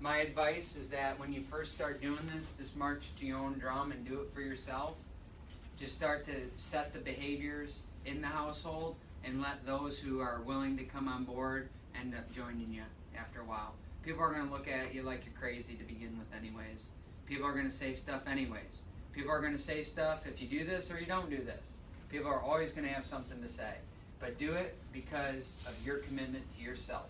My advice is that when you first start doing this, just march to your own drum and do it for yourself. Just start to set the behaviors in the household and let those who are willing to come on board end up joining you after a while. People are going to look at you like you're crazy to begin with anyways. People are going to say stuff anyways. People are going to say stuff if you do this or you don't do this. People are always going to have something to say. But do it because of your commitment to yourself.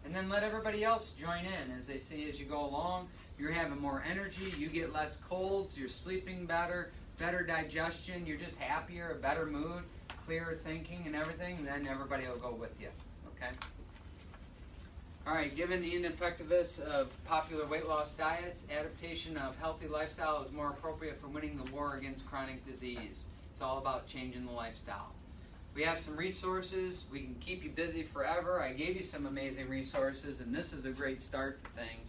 And then let everybody else join in as they see as you go along. You're having more energy. You get less colds. You're sleeping better. Better digestion. You're just happier, a better mood, clearer thinking and everything. Then everybody will go with you. Okay? All right, given the ineffectiveness of popular weight loss diets, adaptation of healthy lifestyle is more appropriate for winning the war against chronic disease. It's all about changing the lifestyle. We have some resources. We can keep you busy forever. I gave you some amazing resources, and this is a great start to things.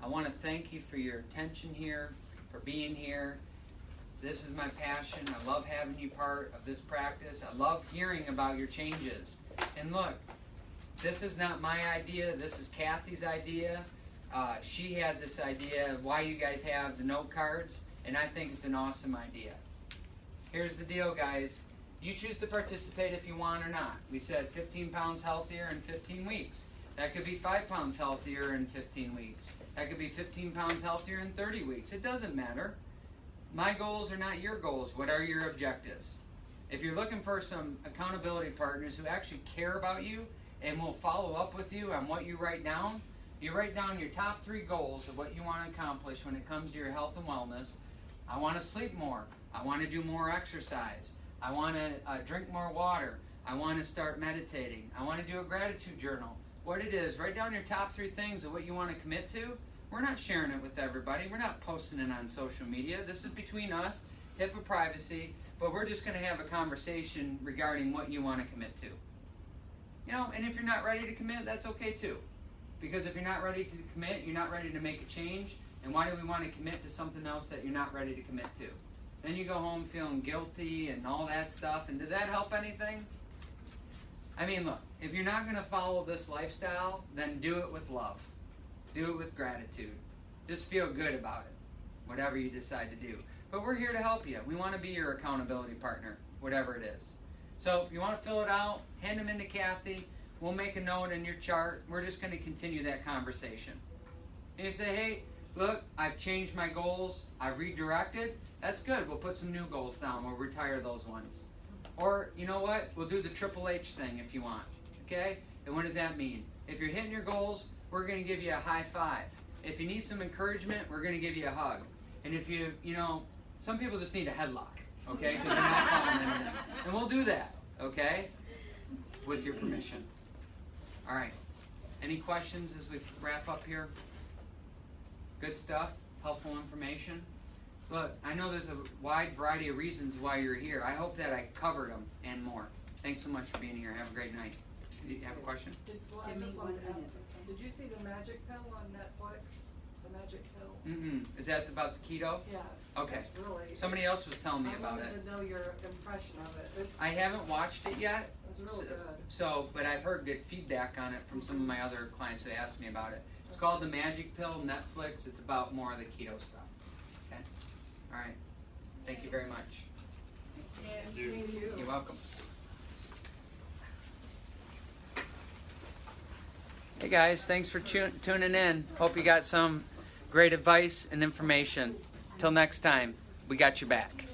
I want to thank you for your attention here, for being here. This is my passion. I love having you part of this practice. I love hearing about your changes. And look, this is not my idea. This is Kathy's idea. She had this idea of why you guys have the note cards, and I think it's an awesome idea. Here's the deal, guys. You choose to participate if you want or not. We said 15 pounds healthier in 15 weeks. That could be 5 pounds healthier in 15 weeks. That could be 15 pounds healthier in 30 weeks. It doesn't matter. My goals are not your goals. What are your objectives? If you're looking for some accountability partners who actually care about you and will follow up with you on what you write down your top 3 goals of what you want to accomplish when it comes to your health and wellness. I want to sleep more. I want to do more exercise. I want to drink more water. I want to start meditating. I want to do a gratitude journal. What it is, write down your top 3 things of what you want to commit to. We're not sharing it with everybody. We're not posting it on social media. This is between us, HIPAA privacy, but we're just going to have a conversation regarding what you want to commit to. You know, and if you're not ready to commit, that's okay too. Because if you're not ready to commit, you're not ready to make a change. And why do we want to commit to something else that you're not ready to commit to? Then you go home feeling guilty and all that stuff. And does that help anything? I mean, look, if you're not going to follow this lifestyle, then do it with love. Do it with gratitude. Just feel good about it, whatever you decide to do. But we're here to help you. We want to be your accountability partner, whatever it is. So if you want to fill it out, hand them in to Kathy. We'll make a note in your chart. We're just going to continue that conversation. And you say, hey, look, I've changed my goals. I've redirected. That's good. We'll put some new goals down. We'll retire those ones. Or, you know what? We'll do the Triple H thing if you want. Okay? And what does that mean? If you're hitting your goals, we're going to give you a high five. If you need some encouragement, we're going to give you a hug. And if you know, some people just need a headlock, okay? Because they're not following anything. And we'll do that, okay? With your permission. All right. Any questions as we wrap up here? Good stuff? Helpful information? Look, I know there's a wide variety of reasons why you're here. I hope that I covered them and more. Thanks so much for being here. Have a great night. Do you have a question? I just wanted to ask, did you see the Magic Pill on Netflix? The Magic Pill? Mm-mm. Is that about the keto? Yes. Okay. It's really. Somebody else was telling me about I it. wanted to know your impression of it. It's, I haven't watched it yet. It's really good. So, but I've heard good feedback on it from some of my other clients who asked me about it. It's called The Magic Pill, Netflix. It's about more of the keto stuff. Okay? All right. Thank you very much. Thank you. You're welcome. Hey guys, thanks for tuning in. Hope you got some great advice and information. Till next time, we got your back.